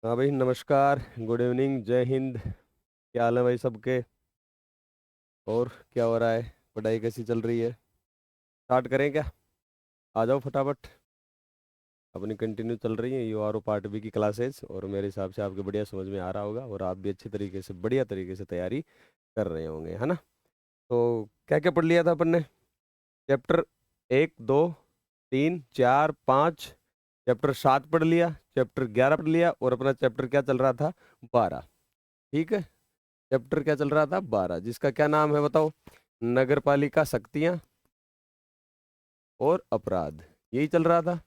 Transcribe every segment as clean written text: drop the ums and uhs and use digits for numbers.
हाँ भाई, नमस्कार, गुड इवनिंग, जय हिंद। क्या हाल है भाई सबके? और क्या हो रहा है? पढ़ाई कैसी चल रही है? स्टार्ट करें क्या? आ जाओ फटाफट। अपनी कंटिन्यू चल रही है U R O part B की क्लासेज, और मेरे हिसाब से आपके बढ़िया समझ में आ रहा होगा और आप भी अच्छी तरीके से, बढ़िया तरीके से तैयारी कर रहे होंगे, है ना? तो क्या क्या पढ़ लिया था अपन ने? चैप्टर 1, 2, 3, 4, 5। चैप्टर 7 पढ़ लिया, चैप्टर 11 पढ़ लिया, और अपना चैप्टर क्या चल रहा था? 12। ठीक है। चैप्टर क्या चल रहा था? 12, जिसका क्या नाम है बताओ? नगर पालिका शक्तियां और अपराध। यही चल रहा था।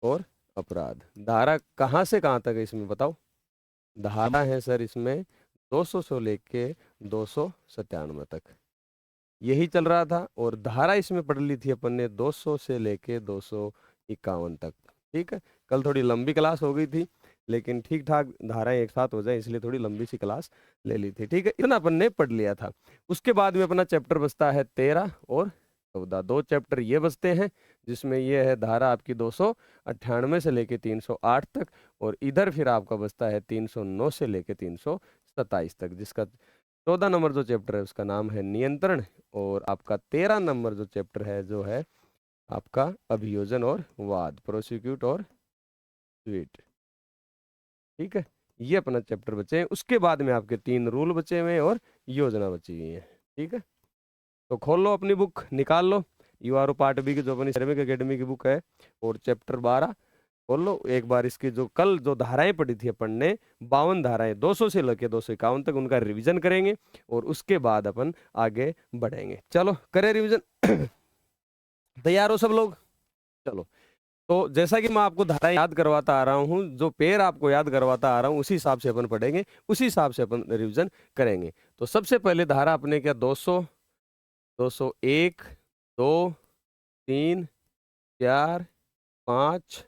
और अपराध। धारा कहाँ से कहाँ तक है इसमें बताओ? धारा है सर इसमें 200 से लेके 297 तक। यही चल रहा था, और धारा इसमें पढ़ ली थी अपन ने 200 से लेके 251 तक। ठीक है। कल थोड़ी लंबी क्लास हो गई थी, लेकिन ठीक ठाक धाराएं एक साथ हो जाए इसलिए थोड़ी लंबी सी क्लास ले ली थी। ठीक है, इतना अपन ने पढ़ लिया था। उसके बाद में अपना चैप्टर बचता है 13 और 14। दो चैप्टर ये बचते हैं, जिसमें ये है धारा आपकी 298 से लेके 308 तक, और इधर फिर आपका बचता है 309 से लेके 327 तक, जिसका 14 नंबर जो चैप्टर है उसका नाम है नियंत्रण, और आपका 13 नंबर जो चैप्टर है जो है आपका अभियोजन और वाद, प्रोसिक्यूट और स्वीट। ठीक है। ये अपना चैप्टर बचे हैं। उसके बाद में आपके 3 रूल बचे हुए हैं और योजना बची हुई है। ठीक है। तो खोल लो अपनी बुक, निकाल लो U R O part B की जो अपनी श्रमिक एकेडमी की बुक है, और चैप्टर 12 खोल लो एक बार। इसकी जो कल जो धाराएं पढ़ी थी अपन ने, 52 धाराएं 200 से लेकर 251 तक, उनका रिवीजन करेंगे और उसके बाद अपन आगे बढ़ेंगे। चलो करें रिवीजन। तैयार हो सब लोग? चलो। तो जैसा कि मैं आपको धाराएं याद करवाता आ रहा हूँ, जो पेड़ आपको याद करवाता आ रहा हूँ, उसी हिसाब से अपन पढ़ेंगे, उसी हिसाब से अपन रिवीजन करेंगे। तो सबसे पहले धारा अपने क्या? 200, 201, 2, 3, 4, 5,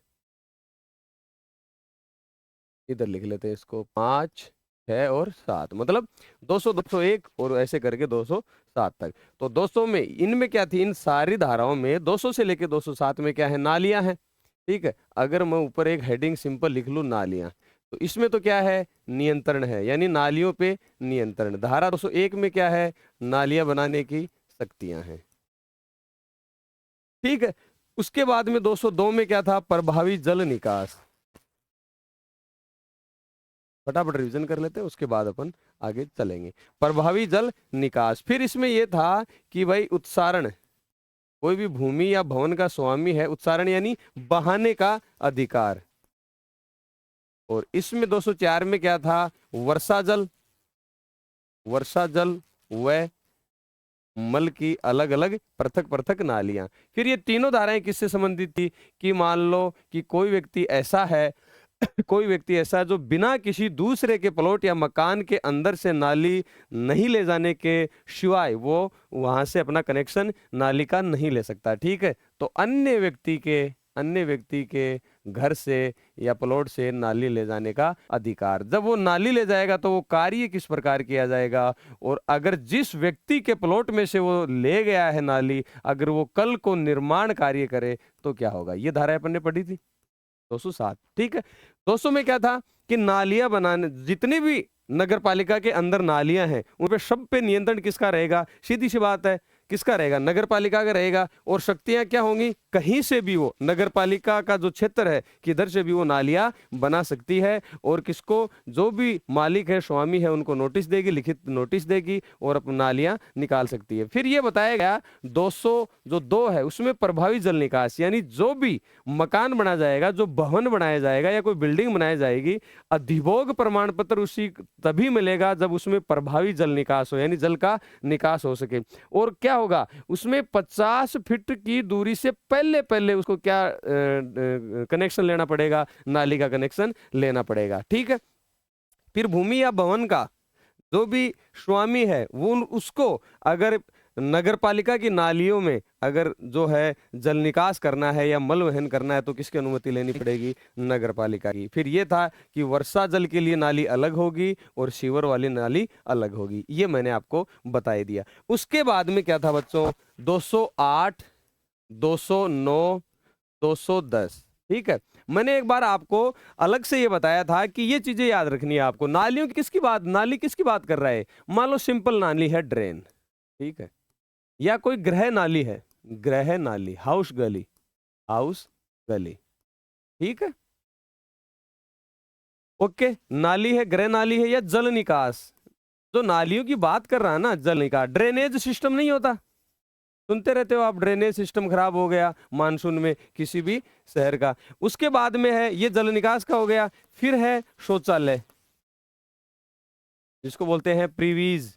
इधर लिख लेते हैं इसको, 5, 6 और 7, मतलब 200, 201 और ऐसे करके 207 तक। तो 200 में इनमें क्या थी? इन सारी धाराओं में 200 से लेके 207 में क्या है? नालियां हैं। ठीक है। अगर मैं ऊपर एक हेडिंग सिंपल लिख लूं नालियां, तो इसमें तो क्या है? नियंत्रण है, यानी नालियों पे नियंत्रण। धारा 201 में क्या है? नालियां बनाने की शक्तियां हैं। ठीक है। उसके बाद में 202 में क्या था? प्रभावी जल निकास। फटाफट रिवीजन कर लेते हैं, उसके बाद अपन आगे चलेंगे। प्रभावी जल निकास। फिर इसमें यह था कि भाई उत्सारण, कोई भी भूमि या भवन का स्वामी है, उत्सारण यानी बहाने का अधिकार। और इसमें 204 में क्या था? वर्षा जल, वर्षा जल व मल की अलग अलग पृथक पृथक नालियां। फिर ये तीनों धाराएं किससे संबंधित थी? कि मान लो कि कोई व्यक्ति ऐसा है कोई व्यक्ति ऐसा है जो बिना किसी दूसरे के प्लॉट या मकान के अंदर से नाली नहीं ले जाने के सिवाय वो वहां से अपना कनेक्शन नाली का नहीं ले सकता। ठीक है। तो अन्य व्यक्ति के घर से या प्लॉट से नाली ले जाने का अधिकार। जब वो नाली ले जाएगा तो वो कार्य किस प्रकार किया जाएगा, और अगर जिस व्यक्ति के प्लॉट में से वो ले गया है नाली, अगर वो कल को निर्माण कार्य करे तो क्या होगा? ये धारा अपन ने पढ़ी थी 207। ठीक है। 200 में क्या था? कि नालियां बनाने, जितनी भी नगर पालिका के अंदर नालियां हैं उन पे सब पे नियंत्रण किसका रहेगा? सीधी सी बात है, किसका रहेगा? नगर पालिका का रहेगा। और शक्तियां क्या होंगी? कहीं से भी वो नगर पालिका का जो क्षेत्र है, किधर से भी वो नालियां बना सकती है, और किसको? जो भी मालिक है, स्वामी है, उनको नोटिस देगी, लिखित नोटिस देगी, और अपनी नालियां निकाल सकती है। फिर ये बताया गया 202 है उसमें प्रभावी जल निकास, यानी जो भी मकान बना जाएगा, जो भवन बनाया जाएगा या कोई बिल्डिंग बनाई जाएगी, अधिभोग प्रमाण पत्र उसी तभी मिलेगा जब उसमें प्रभावी जल निकास हो, यानी जल का निकास हो सके। और क्या होगा? उसमें 50 फीट की दूरी से पहले पहले उसको क्या कनेक्शन लेना पड़ेगा? नाली का कनेक्शन लेना पड़ेगा। ठीक है। फिर भूमि या भवन का जो भी स्वामी है वो उसको अगर नगर पालिका की नालियों में अगर जो है जल निकास करना है या मल वहन करना है तो किसकी अनुमति लेनी पड़ेगी? नगर पालिका की। फिर ये था कि वर्षा जल के लिए नाली अलग होगी और सीवर वाली नाली अलग होगी। ये मैंने आपको बता ही दिया। उसके बाद में क्या था बच्चों? 208, 209, 210। ठीक है, मैंने एक बार आपको अलग से ये बताया था कि ये चीजें याद रखनी है आपको। नालियों की किसकी बात, नाली किसकी बात कर रहा है? मान लो सिंपल नाली है ड्रेन, ठीक है, या कोई ग्रह नाली है, ग्रह नाली, हाउस गली, हाउस गली, ठीक है, ओके। नाली है, ग्रह नाली है, या जल निकास, जो नालियों की बात कर रहा है ना, जल निकास, ड्रेनेज सिस्टम नहीं होता, सुनते रहते हो आप, ड्रेनेज सिस्टम खराब हो गया मानसून में किसी भी शहर का। उसके बाद में है, ये जल निकास का हो गया। फिर है शौचालय, जिसको बोलते हैं प्रीवीज,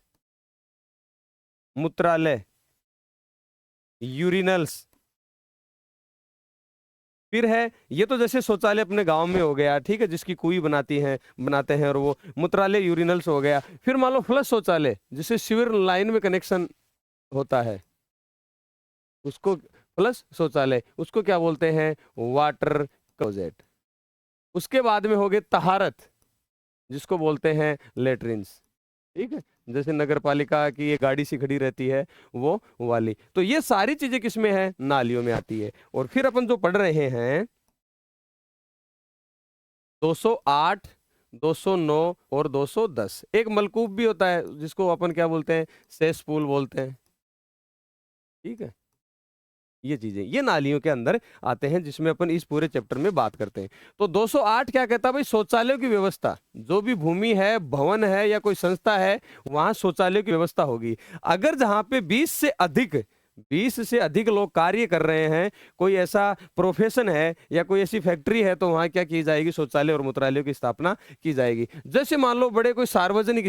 मूत्रालय, यूरिनल्स। फिर है, ये तो जैसे शौचालय अपने गांव में हो गया, ठीक है, जिसकी कुई बनाते हैं, और वो मूत्रालय यूरिनल्स हो गया। फिर मान लो फ्लश शौचालय, जिससे सीवर लाइन में कनेक्शन होता है, उसको प्लस शौचालय, उसको क्या बोलते हैं? Water closet. उसके बाद में हो गए तहारत, जिसको बोलते हैं लेटरिन्स, ठीक है, जैसे नगर पालिका की ये गाड़ी सी खड़ी रहती है वो वाली। तो ये सारी चीजें किसमें है? नालियों में आती है। और फिर अपन जो पढ़ रहे हैं 208, 209 और 210, एक मलकूब भी होता है जिसको अपन क्या बोलते हैं? सेस पूल बोलते हैं, ठीक है। ये चीजें, ये नालियों के अंदर आते हैं, जिसमें अपन इस पूरे चैप्टर में बात करते हैं। तो 208 क्या कहता है भाई? शौचालयों की व्यवस्था, जो भी भूमि है, भवन है या कोई संस्था है, वहां शौचालयों की व्यवस्था होगी। अगर जहां पे 20 से अधिक लोग कार्य कर रहे हैं, कोई ऐसा प्रोफेशन है या कोई ऐसी फैक्ट्री है, तो वहां क्या की जाएगी? शौचालय और मूत्रालयों की स्थापना की जाएगी। जैसे मान लो बड़े कोई सार्वजनिक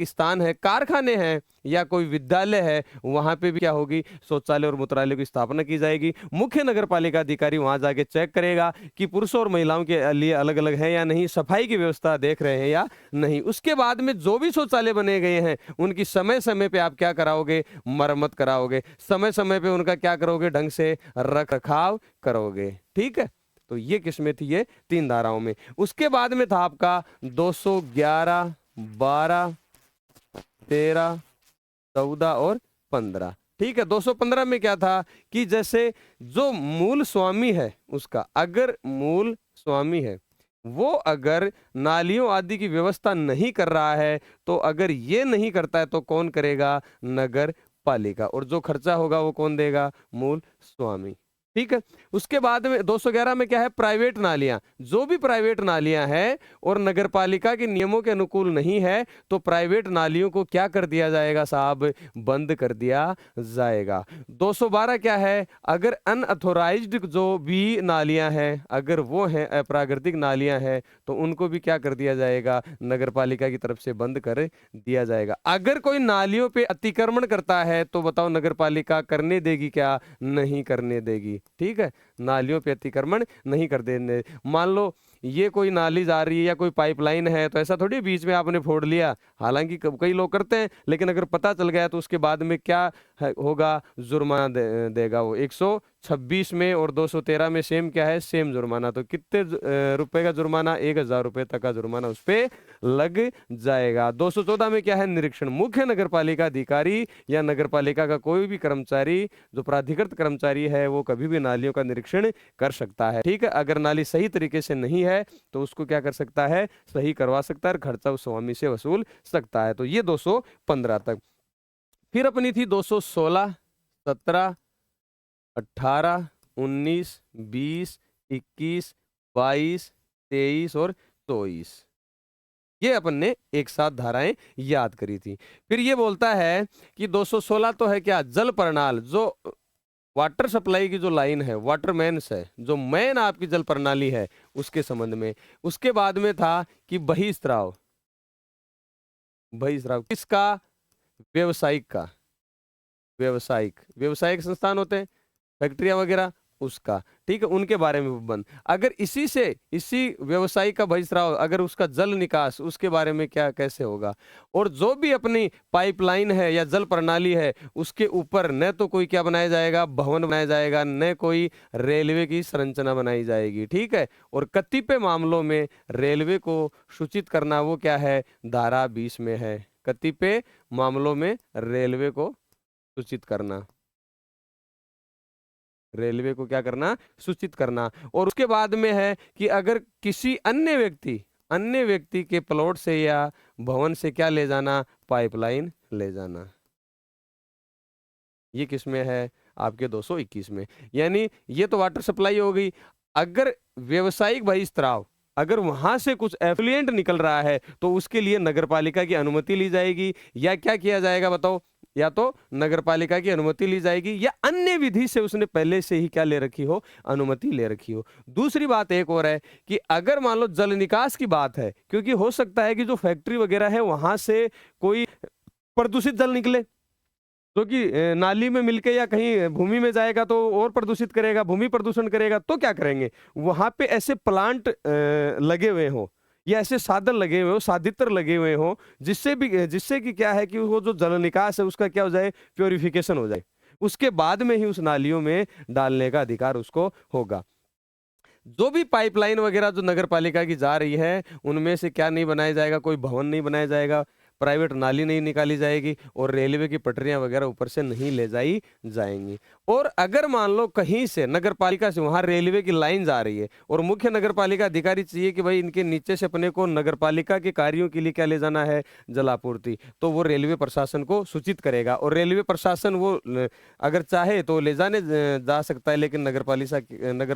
स्थान है, कारखाने हैं या कोई विद्यालय है, वहां पे भी क्या होगी? शौचालय और मूत्रालय की स्थापना की जाएगी। मुख्य नगर पालिका अधिकारी वहां जाके चेक करेगा कि पुरुषों और महिलाओं के लिए अलग अलग है या नहीं, सफाई की व्यवस्था देख रहे हैं या नहीं। उसके बाद में जो भी शौचालय बने गए हैं, उनकी समय समय पे आप क्या कराओगे? मरम्मत कराओगे, समय समय पे उनका क्या करोगे? ढंग से रख रखाव करोगे, ठीक है। तो ये किसमें थी? ये 3 धाराओं में। उसके बाद में था आपका 211, 12, 13, 14 और 15, ठीक है। 215 में क्या था कि जैसे जो मूल स्वामी है उसका, अगर मूल स्वामी है वो अगर नालियों आदि की व्यवस्था नहीं कर रहा है, तो अगर ये नहीं करता है तो कौन करेगा? नगर पालिका। और जो खर्चा होगा वो कौन देगा? मूल स्वामी, ठीक है। उसके बाद में 211 में क्या है? प्राइवेट नालियां, जो भी प्राइवेट नालियां हैं और नगर पालिका के नियमों के अनुकूल नहीं है, तो प्राइवेट नालियों को क्या कर दिया जाएगा साहब? बंद कर दिया जाएगा। 212 क्या है? अगर अनअथोराइज्ड जो भी नालियां हैं, अगर वो हैं अप्राकृतिक नालियां हैं, तो उनको भी क्या कर दिया जाएगा? नगर पालिका की तरफ से बंद कर दिया जाएगा। अगर कोई नालियों पे अतिक्रमण करता है, तो बताओ नगर पालिका करने देगी क्या? नहीं करने देगी, ठीक है। नालियों पे अतिक्रमण नहीं कर देने। मान लो ये कोई नाली जा रही है या कोई पाइपलाइन है, तो ऐसा थोड़ी बीच में आपने फोड़ लिया, हालांकि कई लोग करते हैं, लेकिन अगर पता चल गया तो उसके बाद में क्या होगा? जुर्माना देगा वो। 126 में और 213 में सेम क्या है? सेम जुर्माना। तो कितने रुपए का जुर्माना? 1000 रुपए तक का जुर्माना उस पे लग जाएगा। 214 में क्या है? निरीक्षण। मुख्य नगर पालिका अधिकारी या नगर पालिका का कोई भी कर्मचारी, जो प्राधिकृत कर्मचारी है, वो कभी भी नालियों का निरीक्षण कर सकता है, ठीक है। अगर नाली सही तरीके से नहीं है तो उसको क्या कर सकता है? सही करवा सकता है, खर्चा उस स्वामी से वसूल सकता है। तो ये 215 तक। फिर अपनी थी 216, 17, 18, 19, 20, 21, 22, 23 और 24, ये अपन ने एक साथ धाराएं याद करी थी। फिर ये बोलता है कि 216 तो है क्या? जल प्रणाल, जो वाटर सप्लाई की जो लाइन है, वाटर मेन्स है, जो मेन आपकी जल प्रणाली है, उसके संबंध में। उसके बाद में था कि बहिस्राव, बहिस्राव किसका? व्यवसायिक का, व्यवसायिक संस्थान होते हैं, फैक्ट्रियां वगैरह, उसका, ठीक है, उनके बारे में बंद। अगर इसी व्यवसायी का बहिस्राव, अगर उसका जल निकास, उसके बारे में क्या कैसे होगा? और जो भी अपनी पाइपलाइन है या जल प्रणाली है, उसके ऊपर न तो कोई क्या बनाया जाएगा? भवन बनाया जाएगा, न कोई रेलवे की संरचना बनाई जाएगी, ठीक है। और कतिपय मामलों में रेलवे को सूचित करना, वो क्या है? धारा 20 में है। कतिपय मामलों में रेलवे को सूचित करना, रेलवे को क्या करना, सूचित करना। और उसके बाद में है कि अगर किसी अन्य व्यक्ति के प्लॉट से या भवन से क्या ले जाना, पाइपलाइन ले जाना। ये किस में है, आपके 221 में। यानी ये तो वाटर सप्लाई हो गई। अगर व्यवसायिक बहिस्त्राव, अगर वहां से कुछ एफ्लुएंट निकल रहा है तो उसके लिए नगरपालिका की अनुमति ली जाएगी, या क्या किया जाएगा बताओ, या तो नगरपालिका की अनुमति ली जाएगी या अन्य विधि से उसने पहले से ही क्या ले रखी हो, अनुमति ले रखी हो। दूसरी बात एक और है कि अगर मान लो जल निकास की बात है, क्योंकि हो सकता है कि जो फैक्ट्री वगैरह है वहां से कोई प्रदूषित जल निकले, जो कि नाली में मिलके या कहीं भूमि में जाएगा तो और प्रदूषित करेगा, भूमि प्रदूषण करेगा। तो क्या करेंगे, वहां पे ऐसे प्लांट लगे हुए हो या ऐसे साधन लगे हुए हो, साधित्र लगे हुए हो, जिससे कि क्या है कि वो जो जल निकास है उसका क्या हो जाए, प्योरिफिकेशन हो जाए। उसके बाद में ही उस नालियों में डालने का अधिकार उसको होगा। जो भी पाइपलाइन वगैरह जो नगर पालिका की जा रही है उनमें से क्या नहीं बनाया जाएगा, कोई भवन नहीं बनाया जाएगा, प्राइवेट नाली नहीं निकाली जाएगी, और रेलवे की पटरियां वगैरह ऊपर से नहीं ले जाई जाएंगी। और अगर मान लो कहीं से नगर पालिका से वहां रेलवे की लाइन जा रही है और मुख्य नगर पालिका अधिकारी चाहिए कि भाई इनके नीचे से अपने को नगर पालिका के कार्यों के लिए क्या ले जाना है, जलापूर्ति, तो वो रेलवे प्रशासन को सूचित करेगा। और रेलवे प्रशासन वो अगर चाहे तो ले जाने जा सकता है, लेकिन नगर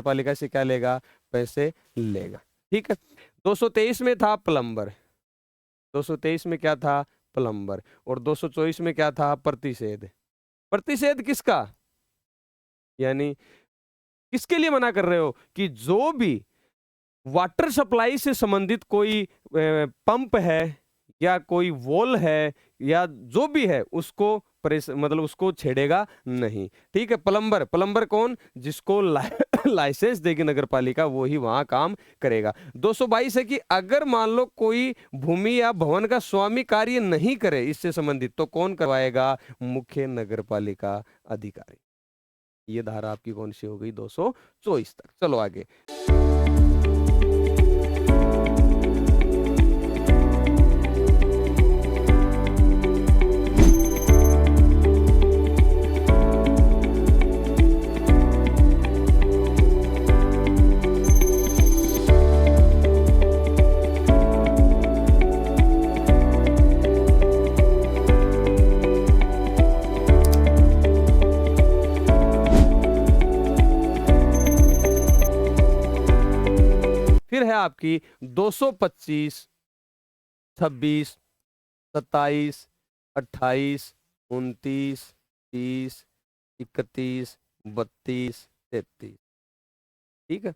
पालिका से क्या लेगा, पैसे लेगा। ठीक है। 223 में था प्लम्बर, 223 में क्या था, प्लम्बर, और 224 में क्या था, प्रतिषेध। प्रतिषेध किसका, यानी किसके लिए मना कर रहे हो, कि जो भी वाटर सप्लाई से संबंधित कोई पंप है या कोई वॉल है या जो भी है उसको मतलब उसको छेड़ेगा नहीं। ठीक है। प्लम्बर कौन, जिसको लाइसेंस देगी नगर पालिका वो ही वहां काम करेगा। 222 है कि अगर मान लो कोई भूमि या भवन का स्वामी कार्य नहीं करे इससे संबंधित, तो कौन करवाएगा, मुख्य नगर पालिका अधिकारी। ये धारा आपकी कौन सी हो गई, 224 तक। चलो आगे। फिर है आपकी 225, 26, 27, 28, 29, 30, 31, 32, 33। ठीक है।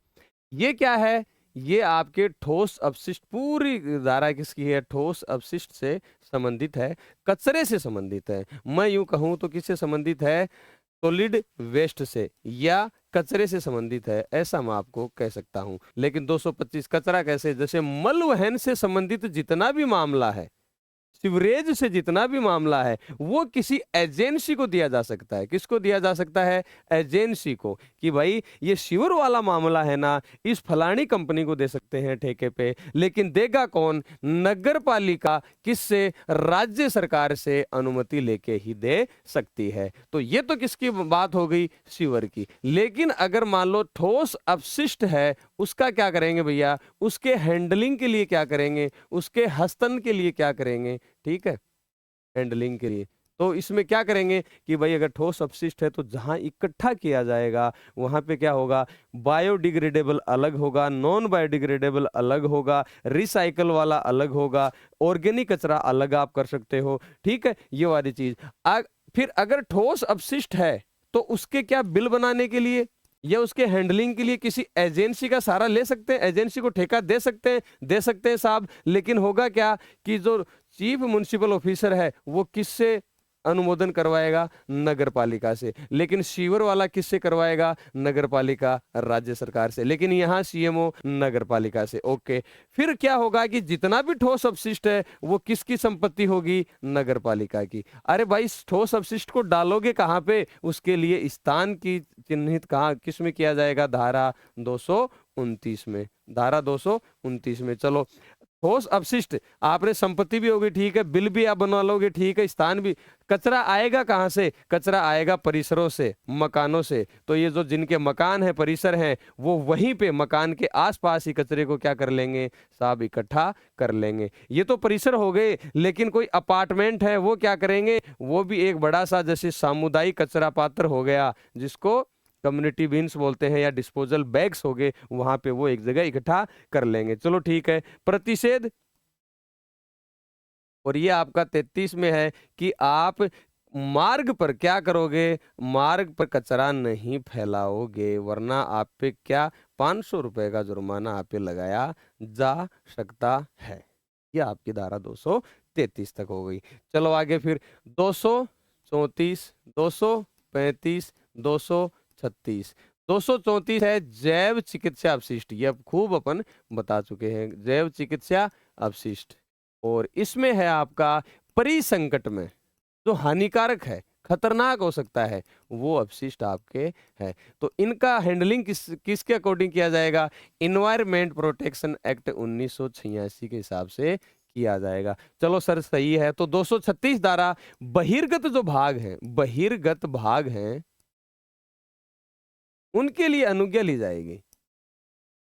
ये क्या है, ये आपके ठोस अपशिष्ट, पूरी धारा किसकी है, ठोस अपशिष्ट से संबंधित है, कचरे से संबंधित है। मैं यूं कहूं तो किससे संबंधित है, सॉलिड वेस्ट से या कचरे से संबंधित है, ऐसा मैं आपको कह सकता हूं। लेकिन 225 कचरा कैसे, जैसे मल वहन से संबंधित जितना भी मामला है, सीवरेज से जितना भी मामला है, वो किसी एजेंसी को दिया जा सकता है। किसको दिया जा सकता है, एजेंसी को, कि भाई ये सीवर वाला मामला है ना, इस फलानी कंपनी को दे सकते हैं ठेके पे। लेकिन देगा कौन, नगर पालिका, किससे, राज्य सरकार से अनुमति लेके ही दे सकती है। तो ये तो किसकी बात हो गई, सीवर की। लेकिन अगर मान लो ठोस अपशिष्ट है, उसका क्या करेंगे भैया, उसके हैंडलिंग के लिए क्या करेंगे, उसके हस्तन के लिए क्या करेंगे। ठीक है, हैंडलिंग के लिए। तो इसमें क्या करेंगे कि भाई अगर ठोस अपशिष्ट है तो जहां इकट्ठा किया जाएगा वहां पे क्या होगा, बायोडिग्रेडेबल अलग होगा, नॉन बायोडिग्रेडेबल अलग होगा, रिसाइकल वाला अलग होगा, ऑर्गेनिक कचरा अलग आप कर सकते हो। ठीक है, ये वाली चीज। फिर अगर ठोस अपशिष्ट है तो उसके क्या बिल बनाने के लिए या उसके हैंडलिंग के लिए किसी एजेंसी का सहारा ले सकते हैं, एजेंसी को ठेका दे सकते हैं साहब। लेकिन होगा क्या कि जो चीफ म्युनिसिपल ऑफिसर है वो किससे अनुमोदन करवाएगा, नगर पालिका से। लेकिन सीवर वाला किससे करवाएगा, नगर पालिका, राज्य सरकार से। लेकिन यहाँ सीएमओ नगर पालिका से। ओके। फिर क्या होगा कि जितना भी ठोस अपशिष्ट है वो किसकी संपत्ति होगी, नगर पालिका की। अरे भाई ठोस अपशिष्ट को डालोगे कहाँ पे, उसके लिए स्थान की चिन्हित कहाँ किस में किया जाएगा, धारा 229 में, धारा 229 में। चलो ठोस अपशिष्ट, आपने संपत्ति भी होगी ठीक है, बिल भी आप बनवा लोगे ठीक है, स्थान भी, कचरा आएगा कहाँ से? कचरा आएगा परिसरों से, मकानों से। तो ये जो जिनके मकान है, परिसर हैं, वो वहीं पे मकान के आसपास ही कचरे को क्या कर लेंगे साहब, इकट्ठा कर लेंगे। ये तो परिसर हो गए, लेकिन कोई अपार्टमेंट है वो क्या करेंगे, वो भी एक बड़ा सा जैसे सामुदायिक कचरा पात्र हो गया, जिसको कम्युनिटी बिन्स बोलते हैं, या डिस्पोजल बैग्स हो गए, वहां पे वो एक जगह इकट्ठा कर लेंगे। चलो ठीक है। प्रतिषेध, और ये आपका 33 में है कि आप मार्ग पर क्या करोगे, मार्ग पर कचरा नहीं फैलाओगे, वरना आप पे क्या 500 रुपए का जुर्माना आप पे लगाया जा सकता है। ये आपकी धारा 233 तक हो गई। चलो आगे फिर 234, 235, 236। 234 है जैव चिकित्सा अपशिष्ट, ये अब खूब अपन बता चुके हैं, जैव चिकित्सा अपशिष्ट। और इसमें है आपका परिसंकट में जो हानिकारक है, खतरनाक हो सकता है, वो अपशिष्ट आपके है। तो इनका हैंडलिंग किसके अकॉर्डिंग किया जाएगा? इन्वायरमेंट प्रोटेक्शन एक्ट 1986 के हिसाब से किया जाएगा। चलो सर सही है। तो 236 धारा बहिर्गत जो भाग हैं, बहिर्गत भाग हैं, उनके लिए अनुज्ञा ली जाएगी।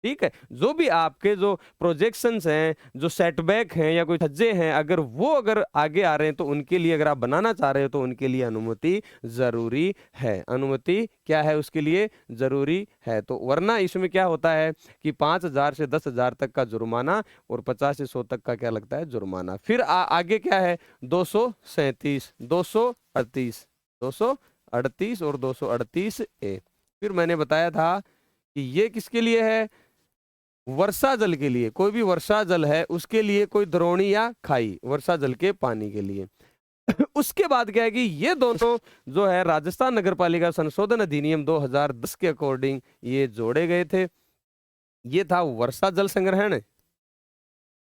ठीक है, जो भी आपके जो प्रोजेक्शंस हैं, जो सेटबैक हैं या कोई छज्जे हैं, अगर वो अगर आगे आ रहे हैं तो उनके लिए, अगर आप बनाना चाह रहे हो तो उनके लिए अनुमति जरूरी है। अनुमति क्या है उसके लिए? जरूरी है। तो वरना इसमें क्या होता है कि 5,000 से 10,000 तक का जुर्माना और 50 से 100 तक का क्या लगता है जुर्माना। फिर आगे क्या है? 237, 238, 238 और 238A। फिर मैंने बताया था कि ये किसके लिए है? वर्षा जल के लिए। कोई भी वर्षा जल है उसके लिए, कोई द्रोणी या खाई, वर्षा जल के पानी के लिए। उसके बाद क्या है कि ये दोनों जो है राजस्थान नगरपालिका संशोधन अधिनियम 2010 के अकॉर्डिंग ये जोड़े गए थे। ये था वर्षा जल संग्रहण,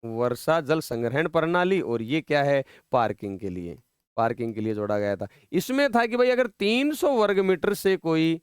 वर्षा जल संग्रहण प्रणाली, और ये क्या है? पार्किंग के लिए, पार्किंग के लिए जोड़ा गया था। इसमें था कि भाई अगर 300 वर्ग मीटर से कोई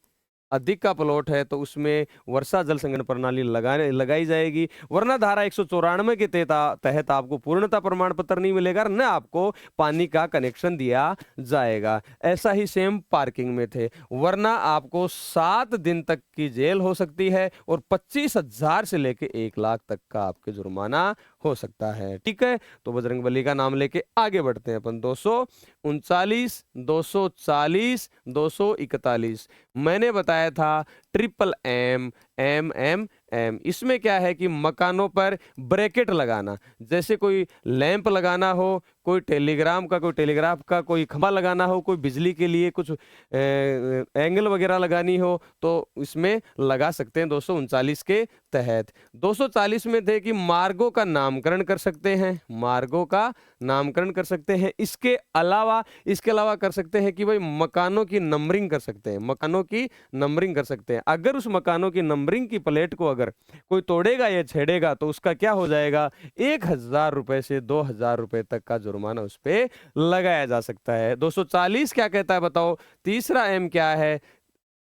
अधिक का प्लॉट है तो उसमें वर्षा जल संग्रहण प्रणाली लगाई जाएगी, वरना धारा 194 के तहत आपको पूर्णता प्रमाण पत्र नहीं मिलेगा, न आपको पानी का कनेक्शन दिया जाएगा। ऐसा ही सेम पार्किंग में थे, वरना आपको 7 दिन तक की जेल हो सकती है और 25,000 से लेके 1 लाख तक का आपके जुर्माना हो सकता है। ठीक है, तो बजरंगबली का नाम लेके आगे बढ़ते हैं अपन। 239, 240, 241। मैंने बताया था triple M, M M M. इसमें क्या है कि मकानों पर ब्रैकेट लगाना, जैसे कोई लैंप लगाना हो, कोई टेलीग्राम का, कोई टेलीग्राफ का कोई खंभा लगाना हो, कोई बिजली के लिए कुछ एंगल वगैरह लगानी हो तो इसमें लगा सकते हैं 239 के तहत। 240 में थे कि मार्गों का नामकरण कर सकते हैं, मार्गों का नामकरण कर सकते हैं। इसके अलावा कर सकते हैं कि भाई मकानों की नंबरिंग कर सकते हैं, मकानों की नंबरिंग कर सकते हैं। अगर उस मकानों की नंबरिंग की प्लेट को अगर कोई तोड़ेगा या छेड़ेगा तो उसका क्या हो जाएगा? 1,000 रुपए से 2,000 रुपए तक का जुर्माना उस पे लगाया जा सकता है। 240 क्या कहता है बताओ? तीसरा एम क्या है?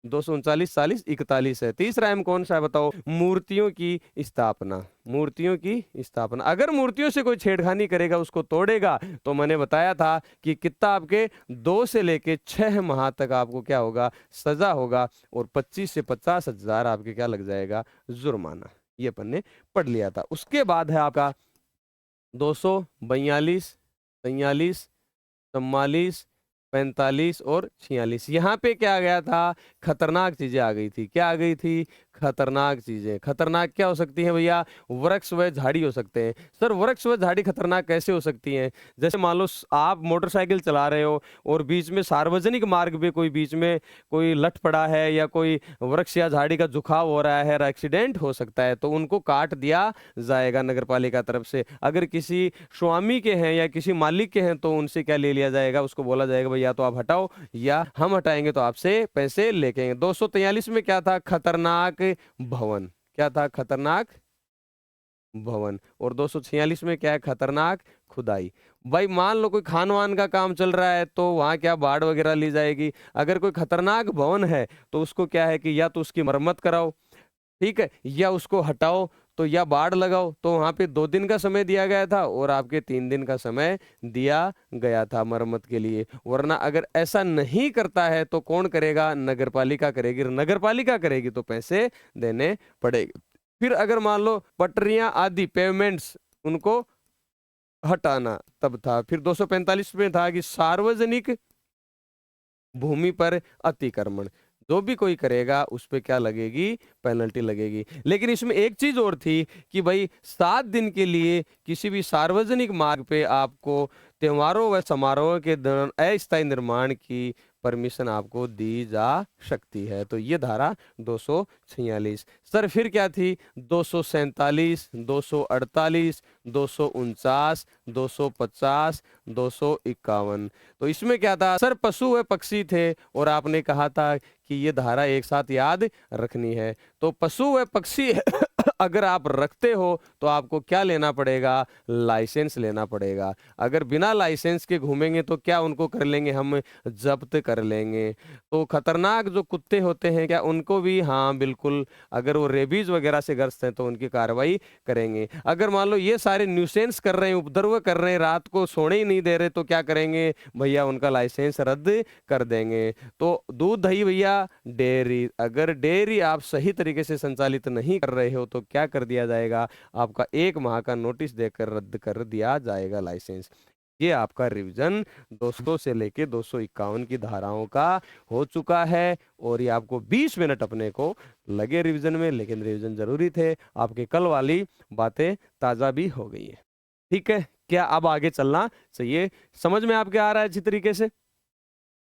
239, 40, 41 है। तीसरा एम कौन सा है बताओ? मूर्तियों की स्थापना, मूर्तियों की स्थापना। अगर मूर्तियों से कोई छेड़खानी करेगा, उसको तोड़ेगा, तो मैंने बताया था कि कितना आपके 2 से लेके 6 माह तक आपको क्या होगा? सजा होगा, और 25 से 50,000 आपके क्या लग जाएगा? जुर्माना। ये अपन ने पढ़ लिया था। उसके बाद है आपका 242, 43, 44, 45 और 46। यहाँ पे क्या आ गया था? खतरनाक चीजें आ गई थी। क्या आ गई थी? खतरनाक चीजें। खतरनाक क्या हो सकती है भैया? वृक्ष व झाड़ी हो सकते हैं। सर वृक्ष व झाड़ी खतरनाक कैसे हो सकती हैं? जैसे मान लो आप मोटरसाइकिल चला रहे हो और बीच में सार्वजनिक मार्ग पे कोई बीच में कोई लट पड़ा है, या कोई वृक्ष या झाड़ी का झुकाव हो रहा है, एक्सीडेंट हो सकता है, तो उनको काट दिया जाएगा नगरपालिका तरफ से। अगर किसी स्वामी के हैं या किसी मालिक के हैं तो उनसे क्या ले लिया जाएगा? उसको बोला जाएगा या तो आप हटाओ या हम हटाएंगे, तो आपसे पैसे लेके। 243 में क्या था? खतरनाक भवन। क्या था? खतरनाक भवन। और 246 में क्या है? खतरनाक खुदाई। भाई मान लो कोई खान वान का काम चल रहा है तो वहां क्या बाढ़ वगैरह ली जाएगी। अगर कोई खतरनाक भवन है तो उसको क्या है कि या तो उसकी मरम्मत कराओ, ठीक है, या उसको हटाओ, तो या बाढ़ लगाओ, तो वहां पे 2 दिन का समय दिया गया था और आपके 3 दिन का समय दिया गया था मरम्मत के लिए। वरना अगर ऐसा नहीं करता है तो कौन करेगा? नगर पालिका करेगी। नगर पालिका करेगी तो पैसे देने पड़ेंगे। फिर अगर मान लो पटरियां आदि पेवमेंट्स उनको हटाना तब था। फिर 245 में था कि सार्वजनिक भूमि पर अतिक्रमण, जो भी कोई करेगा उस पे क्या लगेगी? पेनल्टी लगेगी। लेकिन इसमें एक चीज और थी कि भाई 7 दिन के लिए किसी भी सार्वजनिक मार्ग पे आपको त्योहारों व समारोह के दौरान अस्थायी निर्माण की परमिशन आपको दी जा सकती है। तो ये धारा 246। सर फिर क्या थी? 247, 248, 249, 250, 251। तो इसमें क्या था सर? पशु व पक्षी थे और आपने कहा था कि ये धारा एक साथ याद रखनी है। तो पशु व पक्षी अगर आप रखते हो तो आपको क्या लेना पड़ेगा? लाइसेंस लेना पड़ेगा। अगर बिना लाइसेंस के घूमेंगे तो क्या उनको कर लेंगे? हम जब्त कर लेंगे। तो खतरनाक जो कुत्ते होते हैं क्या उनको भी? हाँ बिल्कुल, अगर वो रेबीज वगैरह से ग्रस्त हैं तो उनकी कार्रवाई करेंगे। अगर मान लो ये सारे न्यूसेंस कर रहे हैं, उपद्रव कर रहे हैं, रात को सोने ही नहीं दे रहे, तो क्या करेंगे भैया? उनका लाइसेंस रद्द कर देंगे। तो दूध दही भैया डेयरी, अगर डेयरी आप सही तरीके से संचालित नहीं कर रहे हो तो क्या कर दिया जाएगा? आपका 1 माह का नोटिस देकर रद्द कर दिया जाएगा लाइसेंस। ये आपका रिवीजन 200 से लेके 251 की धाराओं का हो चुका है। और ये आपको 20 मिनट अपने को लगे रिवीजन में, लेकिन रिवीजन जरूरी थे। आपके कल वाली बातें ताजा भी हो गई है। ठीक है, क्या अब आगे चलना चाहिए? समझ में आपके आ रहा है अच्छी तरीके से?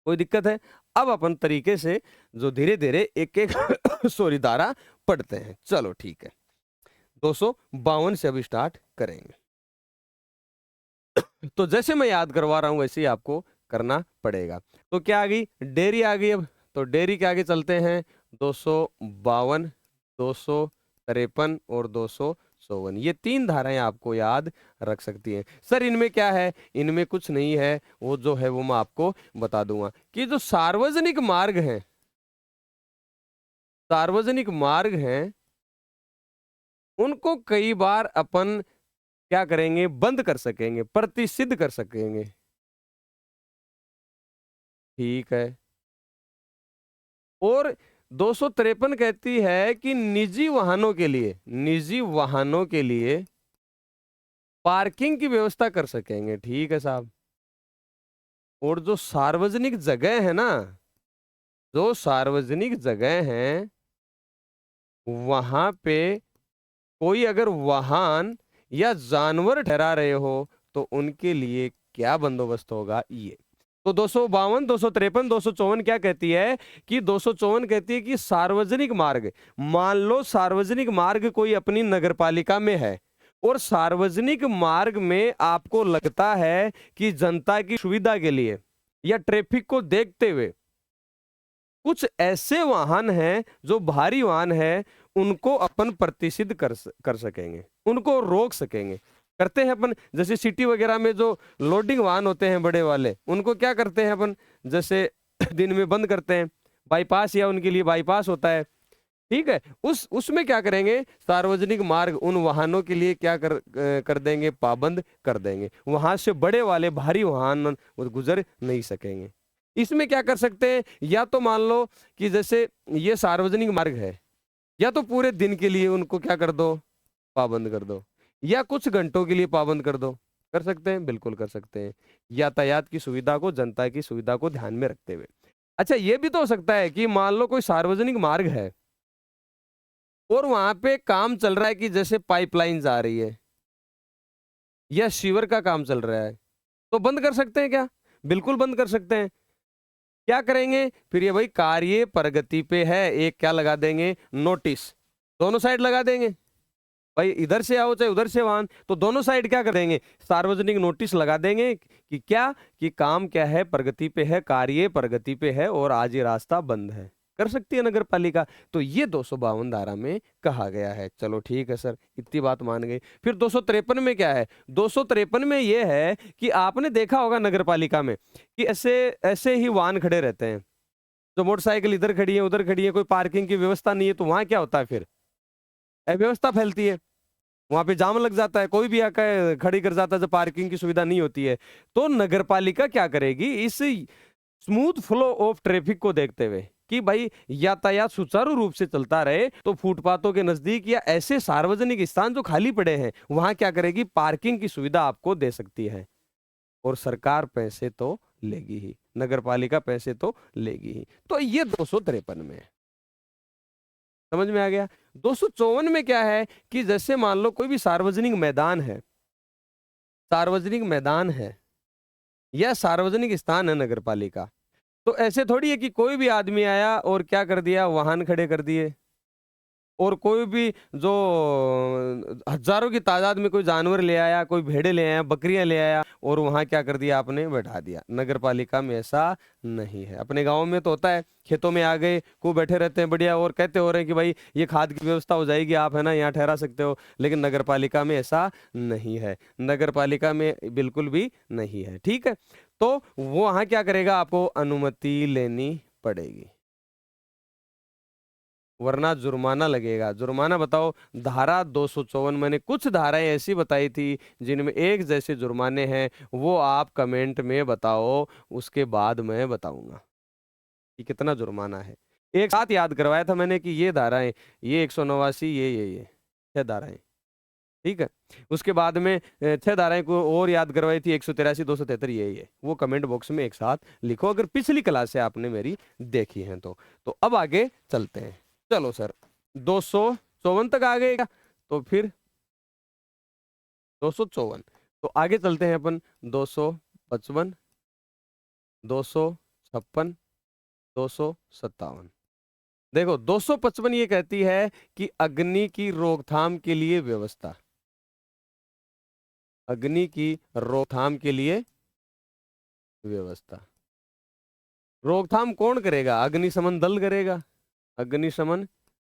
कोई दिक्कत है? अब अपन तरीके से जो धीरे धीरे एक एक सॉरी धारा पढ़ते हैं। चलो ठीक है, 252 से अभी स्टार्ट करेंगे। तो जैसे मैं याद करवा रहा हूं वैसे ही आपको करना पड़ेगा। तो क्या आ गई? डेयरी आ गई। अब तो डेयरी के आगे चलते हैं। 252, 253 और 254, ये 3 धाराएं आपको याद रख सकती हैं। सर इनमें क्या है? इनमें कुछ नहीं है, वो जो है वो मैं आपको बता दूंगा कि जो सार्वजनिक मार्ग हैं, सार्वजनिक मार्ग हैं, उनको कई बार अपन क्या करेंगे? बंद कर सकेंगे, प्रतिषिद्ध कर सकेंगे। ठीक है। और 253 कहती है कि निजी वाहनों के लिए, निजी वाहनों के लिए पार्किंग की व्यवस्था कर सकेंगे। ठीक है साहब। और जो सार्वजनिक जगह है ना, जो सार्वजनिक जगह हैं, वहां पे कोई अगर वाहन या जानवर ठहरा रहे हो तो उनके लिए क्या बंदोबस्त होगा? ये तो 252, 253, 254 क्या कहती है कि 254 कहती है कि सार्वजनिक मार्ग, मान लो सार्वजनिक मार्ग कोई अपनी नगरपालिका में है और सार्वजनिक मार्ग में आपको लगता है कि जनता की सुविधा के लिए या ट्रैफिक को देखते हुए कुछ ऐसे वाहन हैं जो भारी वाहन है, उनको अपन प्रतिषिद्ध कर सकेंगे, उनको रोक सकेंगे। करते हैं अपन, जैसे सिटी वगैरह में जो लोडिंग वाहन होते हैं बड़े वाले, उनको क्या करते हैं अपन? जैसे दिन में बंद करते हैं, बाईपास या उनके लिए बाईपास होता है। ठीक है, उसमें क्या करेंगे? सार्वजनिक मार्ग उन वाहनों के लिए क्या कर देंगे? पाबंद कर देंगे। वहां से बड़े वाले भारी वाहन गुजर नहीं सकेंगे। इसमें क्या कर सकते हैं? या तो मान लो कि जैसे ये सार्वजनिक मार्ग है, या तो पूरे दिन के लिए उनको क्या कर दो? पाबंद कर दो, या कुछ घंटों के लिए पाबंद कर दो। कर सकते हैं, बिल्कुल कर सकते हैं, यातायात की सुविधा को, जनता की सुविधा को ध्यान में रखते हुए। अच्छा, ये भी तो हो सकता है कि मान लो कोई सार्वजनिक मार्ग है और वहां पे काम चल रहा है कि जैसे पाइपलाइन जा रही है या सीवर का काम चल रहा है, तो बंद कर सकते हैं क्या? बिल्कुल बंद कर सकते हैं। क्या करेंगे फिर? ये भाई कार्य प्रगति पे है, एक क्या लगा देंगे? नोटिस। दोनों साइड लगा देंगे भाई, इधर से आओ चाहे उधर से वाहन, तो दोनों साइड क्या कर देंगे? सार्वजनिक नोटिस लगा देंगे कि क्या, कि काम क्या है? प्रगति पे है, कार्य प्रगति पे है और आज ये रास्ता बंद है। कर सकती है नगर पालिका। तो ये 252 धारा में कहा गया है। चलो ठीक है सर, इतनी बात मान गई। फिर 253 में क्या है? 253 में ये है कि आपने देखा होगा नगर पालिका में कि ऐसे ऐसे ही वाहन खड़े रहते हैं, जो मोटरसाइकिल इधर खड़ी है उधर खड़ी है, कोई पार्किंग की व्यवस्था नहीं है, तो वहां क्या होता है? फिर अव्यवस्था फैलती है। वहां पे जाम लग जाता है, कोई भी आकर खड़ी कर जाता है जब पार्किंग की सुविधा नहीं होती है। तो नगर पालिका क्या करेगी, इस स्मूथ फ्लो ऑफ ट्रैफिक को देखते हुए कि भाई यातायात सुचारू रूप से चलता रहे, तो फुटपाथों के नजदीक या ऐसे सार्वजनिक स्थान जो खाली पड़े हैं वहां क्या करेगी, पार्किंग की सुविधा आपको दे सकती है। और सरकार पैसे तो लेगी ही, नगर पालिका पैसे तो लेगी ही। तो ये 253 में है, समझ में आ गया। 254 में क्या है कि जैसे मान लो कोई भी सार्वजनिक मैदान है, सार्वजनिक मैदान है या सार्वजनिक स्थान है नगर पालिका, तो ऐसे थोड़ी है कि कोई भी आदमी आया और क्या कर दिया, वाहन खड़े कर दिए, और कोई भी जो हजारों की तादाद में कोई जानवर ले आया, कोई भेड़े ले आया, बकरियां ले आया, और वहां क्या कर दिया आपने, बैठा दिया। नगर पालिका में ऐसा नहीं है। अपने गांव में तो होता है, खेतों में आ गए, को बैठे रहते हैं बढ़िया, और कहते हो रहे हैं कि भाई ये खाद की व्यवस्था हो जाएगी, आप है ना यहाँ ठहरा सकते हो। लेकिन नगर पालिका में ऐसा नहीं है, नगर पालिका में बिल्कुल भी नहीं है। ठीक है, तो वो वहां क्या करेगा, आपको अनुमति लेनी पड़ेगी, वरना जुर्माना लगेगा। जुर्माना बताओ, धारा 254, मैंने कुछ धाराएं ऐसी बताई थी जिनमें एक जैसे जुर्माने हैं, वो आप कमेंट में बताओ, उसके बाद मैं बताऊंगा कि कितना जुर्माना है। एक साथ याद करवाया था मैंने कि ये धाराएं, ये 189, ये 6 धाराएं, ठीक है। उसके बाद में 6 धाराएं को और याद करवाई थी, 183, 273, ये वो कमेंट बॉक्स में एक साथ लिखो, अगर पिछली क्लास से आपने मेरी देखी है तो अब आगे चलते हैं। चलो सर, 254 तक आ गए क्या, तो फिर 254, तो आगे चलते हैं अपन 255, 256, 257। देखो 255 ये कहती है कि अग्नि की रोकथाम के लिए व्यवस्था, अग्नि की रोकथाम के लिए व्यवस्था। रोकथाम कौन करेगा, अग्निशमन दल करेगा, अग्निशमन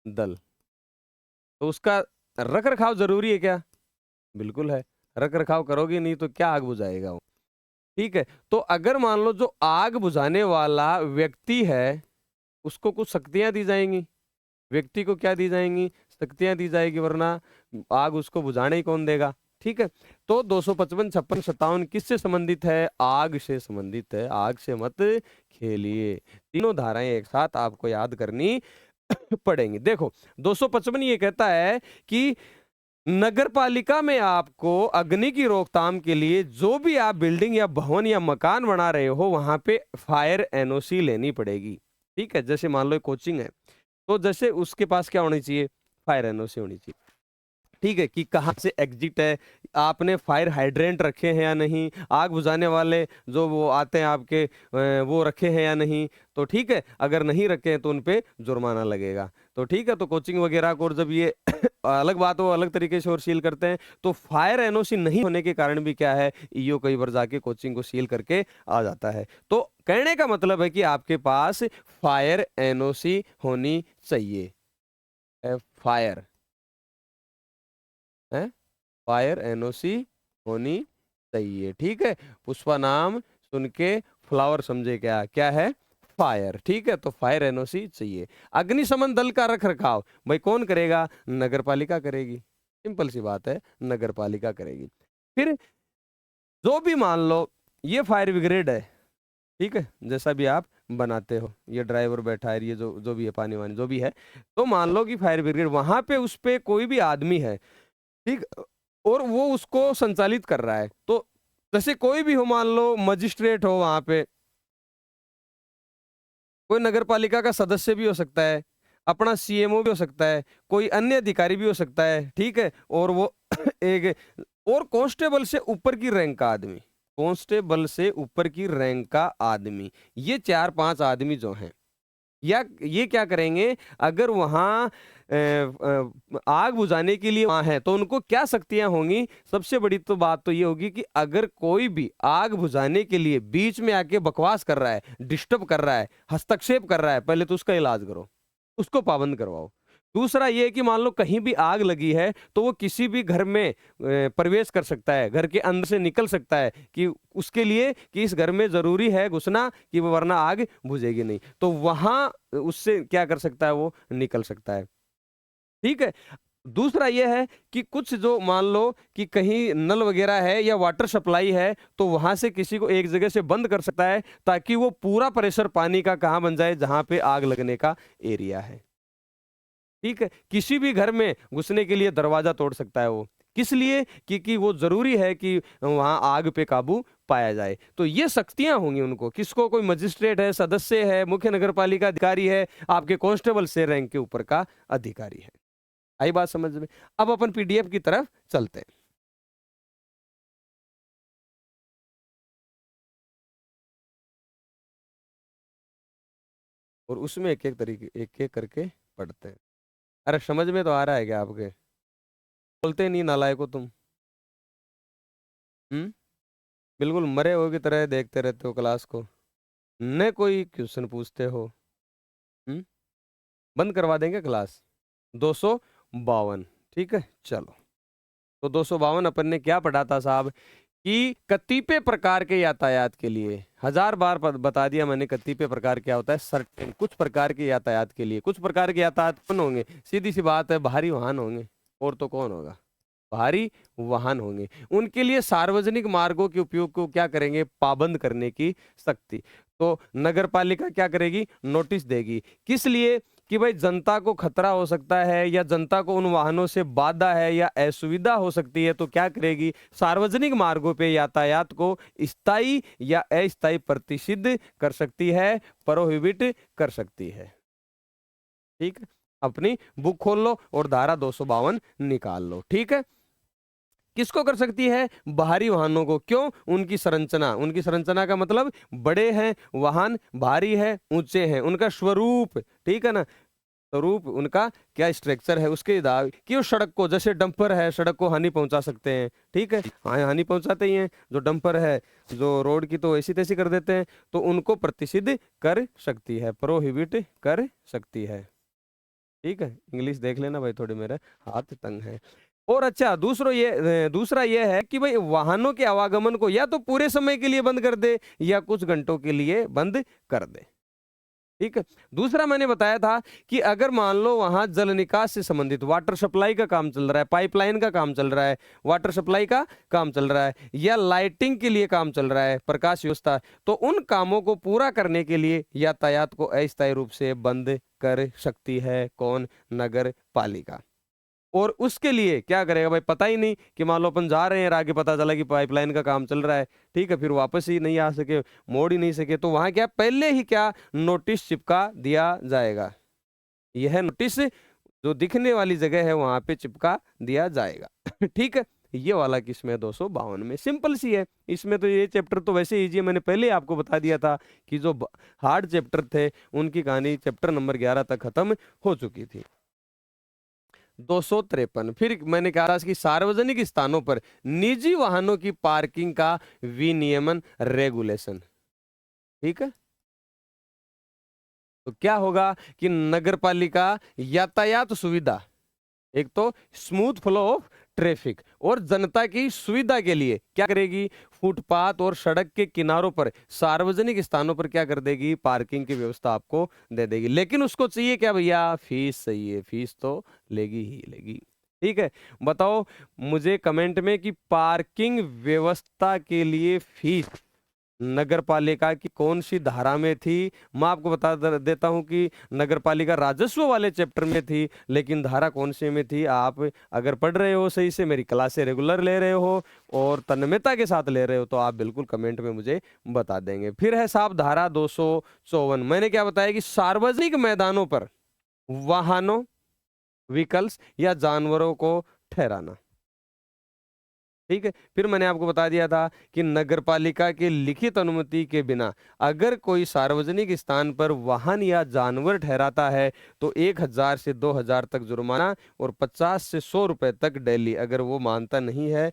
दल। तो उसका रख रखाव जरूरी है क्या, बिल्कुल है। रख रखाव करोगे नहीं तो क्या आग बुझाएगा वो, ठीक है। तो अगर मान लो जो आग बुझाने वाला व्यक्ति है उसको कुछ शक्तियां दी जाएंगी, व्यक्ति को क्या दी जाएंगी, शक्तियां दी जाएगी, वरना आग उसको बुझाने ही कौन देगा। ठीक है, तो 255, 56, 57 किससे संबंधित है, आग से संबंधित है। आग से मत खेलिए, तीनों धाराएं एक साथ आपको याद करनी पड़ेंगी। देखो 255 ये कहता है कि नगर पालिका में आपको अग्नि की रोकथाम के लिए जो भी आप बिल्डिंग या भवन या मकान बना रहे हो वहां पे फायर एनओसी लेनी पड़ेगी। ठीक है, जैसे मान लो कोचिंग है, तो जैसे उसके पास क्या होनी चाहिए, फायर एनओसी होनी चाहिए। ठीक है, कि कहाँ से एग्जिट है, आपने फायर हाइड्रेंट रखे हैं या नहीं, आग बुझाने वाले जो वो आते हैं आपके वो रखे हैं या नहीं। तो ठीक है, अगर नहीं रखे हैं तो उनपे जुर्माना लगेगा। तो ठीक है, तो कोचिंग वगैरह को, और जब ये अलग बात हो, अलग तरीके से और सील करते हैं, तो फायर एनओसी नहीं होने के कारण भी क्या है, ईओ कई बार जाके कोचिंग को सील करके आ जाता है। तो कहने का मतलब है कि आपके पास फायर एनओसी होनी चाहिए, फायर है, फायर एनओसी होनी चाहिए। ठीक है, पुष्पा नाम सुन के फ्लावर समझे, क्या क्या है, फायर। ठीक है, तो फायर एनओसी चाहिए। अग्निशमन दल का रख रखाव भाई कौन करेगा, नगर पालिका करेगी, सिंपल सी बात है, नगर पालिका करेगी। फिर जो भी मान लो ये फायर ब्रिगेड है, ठीक है, जैसा भी आप बनाते हो, ये ड्राइवर बैठा है, ये जो जो भी है, पानी वानी जो भी है, तो मान लो कि फायर ब्रिगेड वहां पे उस पे कोई भी आदमी है, ठीक, और वो उसको संचालित कर रहा है। तो जैसे कोई भी हो, मान लो मजिस्ट्रेट हो वहां पे, कोई नगर पालिका का सदस्य भी हो सकता है, अपना सीएमओ भी हो सकता है, कोई अन्य अधिकारी भी हो सकता है, ठीक है, और वो एक और कांस्टेबल से ऊपर की रैंक का आदमी, कांस्टेबल से ऊपर की रैंक का आदमी, ये 4-5 आदमी जो हैं, या ये क्या करेंगे, अगर वहां आग बुझाने के लिए वहां है तो उनको क्या शक्तियां होंगी। सबसे बड़ी तो बात तो ये होगी कि अगर कोई भी आग बुझाने के लिए बीच में आके बकवास कर रहा है, डिस्टर्ब कर रहा है, हस्तक्षेप कर रहा है, पहले तो उसका इलाज करो, उसको पाबंद करवाओ। दूसरा ये है कि मान लो कहीं भी आग लगी है तो वो किसी भी घर में प्रवेश कर सकता है, घर के अंदर से निकल सकता है, कि उसके लिए कि इस घर में जरूरी है घुसना, कि वो वरना आग बुझेगी नहीं, तो वहां उससे क्या कर सकता है, वो निकल सकता है। ठीक है, दूसरा ये है कि कुछ जो मान लो कि कहीं नल वगैरह है या वाटर सप्लाई है, तो वहां से किसी को एक जगह से बंद कर सकता है ताकि वो पूरा प्रेशर पानी का कहाँ बन जाए, जहां पे आग लगने का एरिया है। ठीक है, किसी भी घर में घुसने के लिए दरवाजा तोड़ सकता है वो, किस लिए? क्योंकि वो जरूरी है कि वहां आग पे काबू पाया जाए। तो ये शक्तियां होंगी उनको, किसको? कोई मजिस्ट्रेट है, सदस्य है, मुख्य नगर पालिका अधिकारी है, आपके कांस्टेबल से रैंक के ऊपर का अधिकारी है। आई बात समझ में? अब अपन पीडीएफ की तरफ चलते हैं। और उसमें एक एक तरीके, एक एक करके पढ़ते हैं। अरे समझ में तो आ रहा है क्या आपके? बोलते नहीं नालायक हो तुम। हम्म। बिल्कुल मरे हो की तरह देखते रहते हो क्लास को, न कोई क्वेश्चन पूछते हो। हम्म। बंद करवा देंगे क्लास। 252। ठीक है, चलो। तो 252 अपन ने क्या पढ़ा था साहब? कि कतिपय प्रकार के यातायात के लिए, हजार बार बता दिया मैंने कतिपय प्रकार क्या होता है। सर्टेन, कुछ प्रकार के यातायात के लिए, कुछ प्रकार के यातायात कौन होंगे? सीधी सी बात है, बाहरी वाहन होंगे। और तो कौन होगा? भारी वाहन होंगे। उनके लिए सार्वजनिक मार्गों के उपयोग को क्या करेंगे? पाबंद करने की शक्ति। तो नगर पालिका क्या करेगी? नोटिस देगी। किस लिए? कि भाई जनता को खतरा हो सकता है या जनता को उन वाहनों से बाधा है या असुविधा हो सकती है, तो क्या करेगी? सार्वजनिक मार्गों पे यातायात को स्थायी या अस्थायी प्रतिषिद्ध कर सकती है, प्रोहिबिट कर सकती है। ठीक है, अपनी बुक खोल लो और धारा 252 निकाल लो। ठीक है, किसको कर सकती है? बाहरी वाहनों को। क्यों? उनकी संरचना, उनकी संरचना का मतलब बड़े हैं वाहन, भारी है, ऊंचे हैं, उनका स्वरूप, ठीक है ना, स्वरूप उनका क्या स्ट्रक्चर है, उसके आधार कि वो सड़क को, जैसे डंपर है सड़क को हानि पहुंचा सकते हैं। ठीक है, हाँ हानि पहुंचाते ही हैं जो डंपर है, जो रोड की तो ऐसी तैसी कर देते हैं, तो उनको प्रतिषिद्ध कर सकती है, प्रोहिबिट कर सकती है। ठीक है, इंग्लिश देख लेना भाई, थोड़े मेरे हाथ तंग है। और अच्छा, दूसरा ये है कि भाई वाहनों के आवागमन को या तो पूरे समय के लिए बंद कर दे या कुछ घंटों के लिए बंद कर दे। ठीक है, दूसरा मैंने बताया था कि अगर मान लो वहां जल निकास से संबंधित, वाटर सप्लाई का काम चल रहा है, पाइपलाइन का काम चल रहा है, वाटर सप्लाई का काम चल रहा है, या लाइटिंग के लिए काम चल रहा है, प्रकाश व्यवस्था, तो उन कामों को पूरा करने के लिए यातायात को अस्थायी रूप से बंद कर सकती है कौन? नगर पालिका। और उसके लिए क्या करेगा भाई? पता ही नहीं कि मान लो अपन जा रहे हैं और आगे पता चला कि पाइपलाइन का काम चल रहा है, ठीक है, फिर वापस ही नहीं आ सके, मोड़ ही नहीं सके, तो वहां क्या पहले ही क्या नोटिस चिपका दिया जाएगा। यह नोटिस जो दिखने वाली जगह है वहां पे चिपका दिया जाएगा। ठीक है, ये वाला किसमें है? 252 में। सिंपल सी है इसमें तो। ये चैप्टर तो वैसे इजी है, मैंने पहले आपको बता दिया था कि जो हार्ड चैप्टर थे उनकी कहानी चैप्टर नंबर 11 तक खत्म हो चुकी थी। 253, फिर मैंने कहा था कि सार्वजनिक स्थानों पर निजी वाहनों की पार्किंग का विनियमन, रेगुलेशन। ठीक है, तो क्या होगा कि नगर पालिका यातायात सुविधा, एक तो स्मूथ फ्लो ऑफ ट्रैफिक और जनता की सुविधा के लिए क्या करेगी? फुटपाथ और सड़क के किनारों पर, सार्वजनिक स्थानों पर क्या कर देगी? पार्किंग की व्यवस्था आपको दे देगी। लेकिन उसको चाहिए क्या भैया? फीस चाहिए, फीस तो लेगी ही लेगी। ठीक है, बताओ मुझे कमेंट में कि पार्किंग व्यवस्था के लिए फीस नगर पालिका की कौन सी धारा में थी? मैं आपको बता देता हूं कि नगर पालिका राजस्व वाले चैप्टर में थी, लेकिन धारा कौन सी में थी? आप अगर पढ़ रहे हो सही से, मेरी क्लासें रेगुलर ले रहे हो और तन्मयता के साथ ले रहे हो, तो आप बिल्कुल कमेंट में मुझे बता देंगे। फिर है साहब धारा 254। मैंने क्या बताया कि सार्वजनिक मैदानों पर वाहनों, व्हीकल्स या जानवरों को ठहराना। ठीक है, फिर मैंने आपको बता दिया था कि नगर पालिका की लिखित अनुमति के बिना अगर कोई सार्वजनिक स्थान पर वाहन या जानवर ठहराता है तो 1000 से 2000 तक जुर्माना और 50 से 100 रुपए तक डेली। अगर वो मानता नहीं है,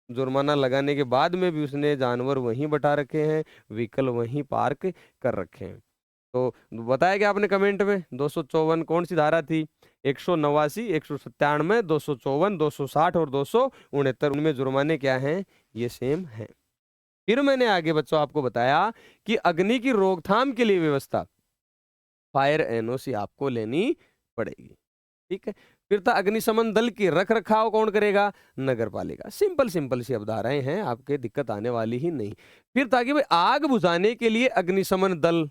जुर्माना लगाने के बाद में भी उसने जानवर वहीं बैठा रखे हैं, व्हीकल वहीं पार्क कर रखे हैं, तो बताया क्या आपने कमेंट में? 254 कौन सी धारा थी? 189, 197, 254, 260 और 269, उनमें जुर्माने क्या हैं? ये सेम हैं। फिर मैंने आगे बच्चों आपको बताया कि अग्नि की रोकथाम के लिए व्यवस्था, फायर एनओसी आपको लेनी पड़ेगी। ठीक है। फिर था अग्निशमन दल की रख रखाव कौन करेगा? नगर पालिका। सिंपल सिंपल सी अवधारणाएं हैं, आपके दिक्कत आने वाली ही नहीं। फिर था कि भाई आग बुझाने के लिए अग्निशमन दल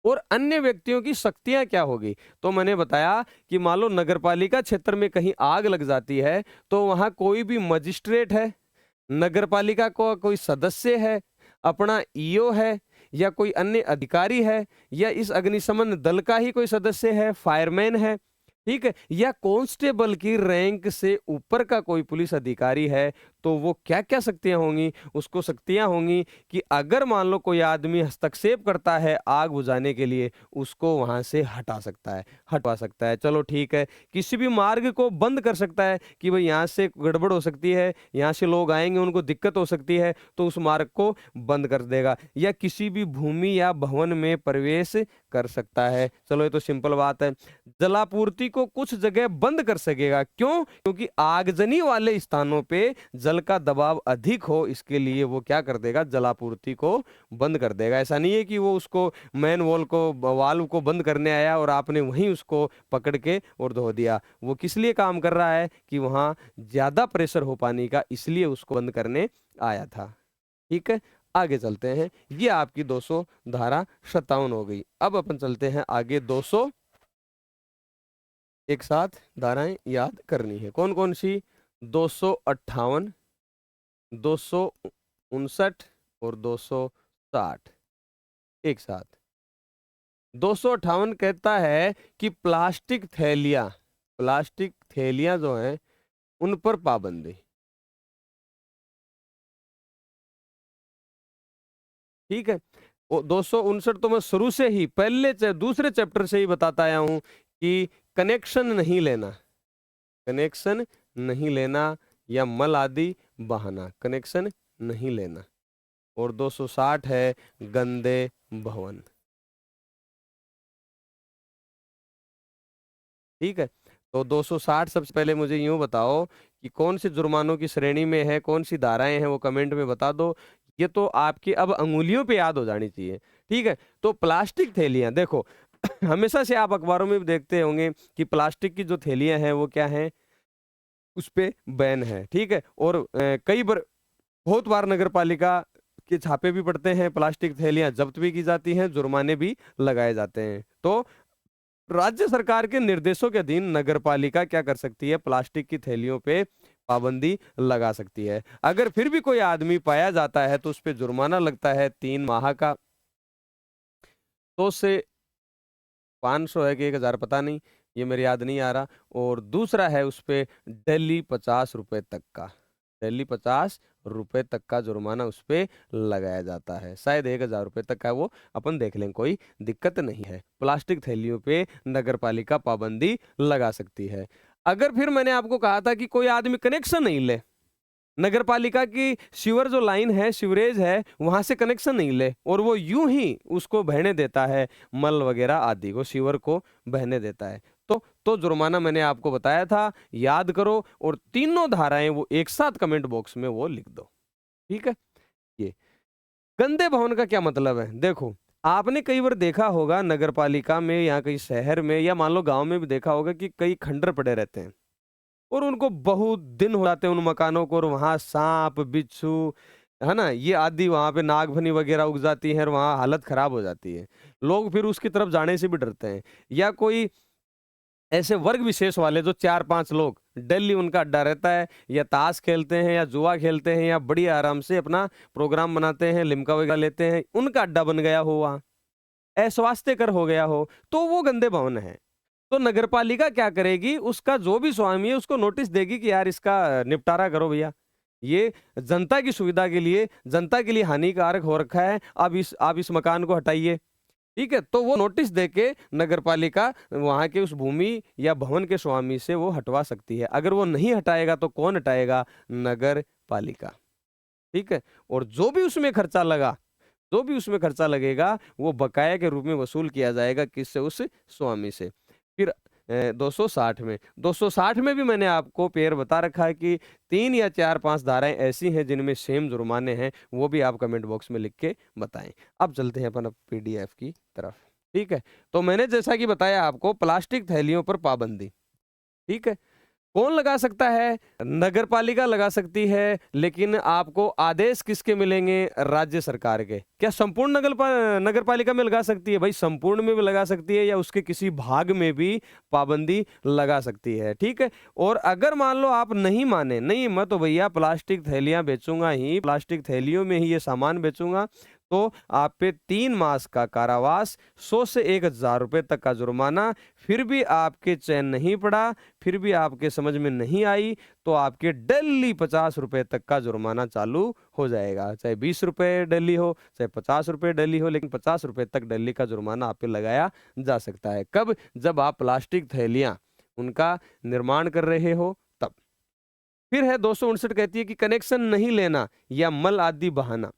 और अन्य व्यक्तियों की शक्तियां क्या होगी। तो मैंने बताया कि मान लो नगर पालिका क्षेत्र में कहीं आग लग जाती है तो वहां कोई भी मजिस्ट्रेट है, नगर पालिका को कोई सदस्य है, अपना ईओ है, या कोई अन्य अधिकारी है, या इस अग्निशमन दल का ही कोई सदस्य है, फायरमैन है, ठीक है, या कांस्टेबल की रैंक से ऊपर का कोई पुलिस अधिकारी है, तो वो क्या क्या शक्तियां होंगी? उसको शक्तियां होंगी कि अगर मान लो कोई आदमी हस्तक्षेप करता है आग बुझाने के लिए, उसको वहां से हटा सकता है, हटवा सकता है। चलो ठीक है, किसी भी मार्ग को बंद कर सकता है कि भाई यहाँ से गड़बड़ हो सकती है, यहाँ से लोग आएंगे उनको दिक्कत हो सकती है, तो उस मार्ग को बंद कर देगा। या किसी भी भूमि या भवन में प्रवेश कर सकता है। चलो ये तो सिंपल बात है। जलापूर्ति को कुछ जगह बंद कर सकेगा, क्यों? क्योंकि आगजनी वाले स्थानों पे जल का दबाव अधिक हो, इसके लिए वो क्या कर देगा? जलापूर्ति को बंद कर देगा। ऐसा नहीं है कि वो उसको मेन वॉल को, वाल्व को बंद करने आया और आपने वहीं उसको पकड़ के और धो दिया। वो किस लिए काम कर रहा है? कि वहां ज्यादा प्रेशर हो पानी का, इसलिए उसको बंद करने आया था। ठीक है, आगे चलते हैं। ये आपकी 200 धारा 57 हो गई। अब अपन चलते हैं आगे 200। एक साथ धाराएं याद करनी है, कौन कौन सी? 258, 259 और 260। एक साथ 258 कहता है कि प्लास्टिक थैलियां जो हैं उन पर पाबंदी। ठीक है, वो 259 तो मैं शुरू से ही दूसरे चैप्टर से ही बताता आया हूं कि कनेक्शन नहीं लेना, कनेक्शन नहीं लेना, या मल आदि बहाना, कनेक्शन नहीं लेना। और 260 है गंदे भवन। ठीक है, तो 260 सबसे पहले मुझे यूं बताओ कि कौन से जुर्मानों की श्रेणी में है, कौन सी धाराएं हैं, वो कमेंट में बता दो। ये तो आपकी अब अंगुलियों पे याद हो जानी चाहिए। ठीक है, तो प्लास्टिक थैलियां देखो हमेशा से आप अखबारों में भी देखते होंगे कि प्लास्टिक की जो थैलियां हैं वो क्या हैं, उस पे बैन है। ठीक है, और कई बार, बहुत बार नगर पालिका के छापे भी पड़ते हैं, प्लास्टिक थैलियां जब्त भी की जाती हैं, जुर्माने भी लगाए जाते हैं। तो राज्य सरकार के निर्देशों के अधीन नगर पालिका क्या कर सकती है? प्लास्टिक की थैलियों पे पाबंदी लगा सकती है। अगर फिर भी कोई आदमी पाया जाता है तो उस पे जुर्माना लगता है 3 माह का, 100 से 500 है कि 1000, पता नहीं, ये मेरे याद नहीं आ रहा। और दूसरा है उस पे डेली 50 रुपए तक का, डेली 50 रुपए तक का जुर्माना उस पे लगाया जाता है। शायद 1000 रुपए तक का, वो अपन देख लें, कोई दिक्कत नहीं है। प्लास्टिक थैलियों पे नगर पालिका पाबंदी लगा सकती है। अगर फिर मैंने आपको कहा था कि कोई आदमी कनेक्शन नहीं ले, नगर पालिका की सीवर जो लाइन है, सीवरेज है, वहां से कनेक्शन नहीं ले, और वो यूं ही उसको बहने देता है, मल वगैरह आदि को सीवर को बहने देता है, तो जुर्माना मैंने आपको बताया था, याद करो। और तीनों धाराएं वो एक साथ कमेंट बॉक्स में वो लिख दो। ठीक है, ये गंदे भवन का क्या मतलब है? देखो, आपने कई बार देखा होगा नगर पालिका में या कई शहर में या मान लो गांव में भी देखा होगा कि कई खंडर पड़े रहते हैं और उनको बहुत दिन हो जाते हैं उन मकानों को, और वहां सांप बिच्छू, है ना, ये आदि, वहां पे नागफनी वगैरह उग जाती है और वहां हालत खराब हो जाती है। लोग फिर उसकी तरफ जाने से भी डरते हैं। या कोई ऐसे वर्ग विशेष वाले जो 4-5 लोग डेली उनका अड्डा रहता है, या ताश खेलते हैं या जुआ खेलते हैं या बड़ी आराम से अपना प्रोग्राम बनाते हैं, लिमका वगैरह लेते हैं, उनका अड्डा बन गया हो, वहां अस्वास्थ्यकर हो गया हो, तो वो गंदे भवन है। तो नगरपालिका क्या करेगी? उसका जो भी स्वामी है उसको नोटिस देगी कि यार इसका निपटारा करो भैया, ये जनता की सुविधा के लिए, जनता के लिए हानिकारक हो रखा है, आप इस मकान को हटाइए। ठीक है, तो वो नोटिस देके नगरपालिका वहां के उस भूमि या भवन के स्वामी से वो हटवा सकती है। अगर वो नहीं हटाएगा तो कौन हटाएगा? नगर पालिका। ठीक है, और जो भी उसमें खर्चा लगेगा वो बकाया के रूप में वसूल किया जाएगा, किससे? उस स्वामी से। फिर 260 में भी मैंने आपको पेयर बता रखा है कि 3 या 4-5 धाराएं ऐसी हैं जिनमें सेम जुर्माने हैं, वो भी आप कमेंट बॉक्स में लिख के बताएं। अब चलते हैं अपन PDF की तरफ। ठीक है, तो मैंने जैसा कि बताया आपको, प्लास्टिक थैलियों पर पाबंदी, ठीक है। कौन लगा सकता है? नगर पालिका लगा सकती है, लेकिन आपको आदेश किसके मिलेंगे? राज्य सरकार के। क्या संपूर्ण नगर पालिका में लगा सकती है? भाई संपूर्ण में भी लगा सकती है या उसके किसी भाग में भी पाबंदी लगा सकती है, ठीक है। और अगर मान लो आप नहीं माने, नहीं मैं तो भैया प्लास्टिक थैलियां बेचूंगा ही, प्लास्टिक थैलियों में ही ये सामान बेचूंगा, तो आप पे 3 मास का कारावास, 100 से 1000 रुपए तक का जुर्माना, फिर भी आपके चैन नहीं पड़ा, फिर भी आपके समझ में नहीं आई, तो आपके डेली 50 रुपए तक का जुर्माना चालू हो जाएगा। चाहे 20 रुपए डेली हो, चाहे 50 रुपए डेली हो, लेकिन 50 रुपए तक डेली का जुर्माना आप पे लगाया जा सकता है। कब? जब आप प्लास्टिक थैलियां उनका निर्माण कर रहे हो तब। फिर है 259 कहती है कि कनेक्शन नहीं लेना या मल आदि बहाना।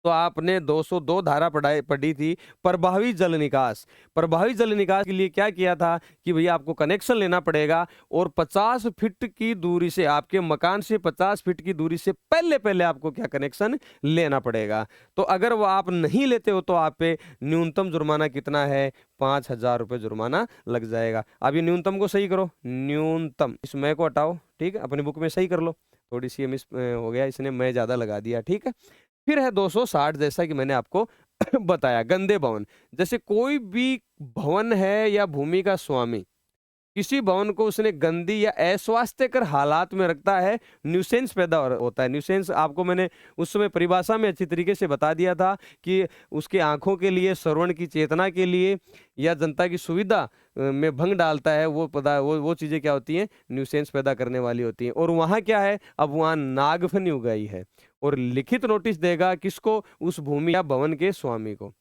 तो आपने 202 धारा पढ़ी थी, प्रभावी जल निकास। प्रभावी जल निकास के लिए क्या किया था कि भैया आपको कनेक्शन लेना पड़ेगा और 50 फीट की दूरी से, आपके मकान से 50 फीट की दूरी से पहले पहले आपको क्या कनेक्शन लेना पड़ेगा। तो अगर वो आप नहीं लेते हो तो आप पे न्यूनतम जुर्माना कितना है? 5000 रुपये जुर्माना लग जाएगा। अब ये न्यूनतम को सही करो, न्यूनतम, इस मैं को हटाओ, ठीक है, अपनी बुक में सही कर लो, थोड़ी सी मिस हो गया, इसने मैं ज्यादा लगा दिया, ठीक है। फिर है 260, जैसा कि मैंने आपको बताया, गंदे भवन। जैसे कोई भी भवन है या भूमि का स्वामी किसी भवन को उसने गंदी या अस्वास्थ्यकर हालात में रखता है, न्यूसेंस पैदा होता है। न्यूसेंस आपको मैंने उस समय परिभाषा में अच्छी तरीके से बता दिया था कि उसके आंखों के लिए, श्रवण की चेतना के लिए या जनता की सुविधा में भंग डालता है, वो चीजें क्या होती हैं? न्यूसेंस पैदा करने वाली होती हैं। और वहां क्या है? अब वहां नागफनी उगाई है और लिखित नोटिस देगा किसको? उस भूमि या भवन के स्वामी को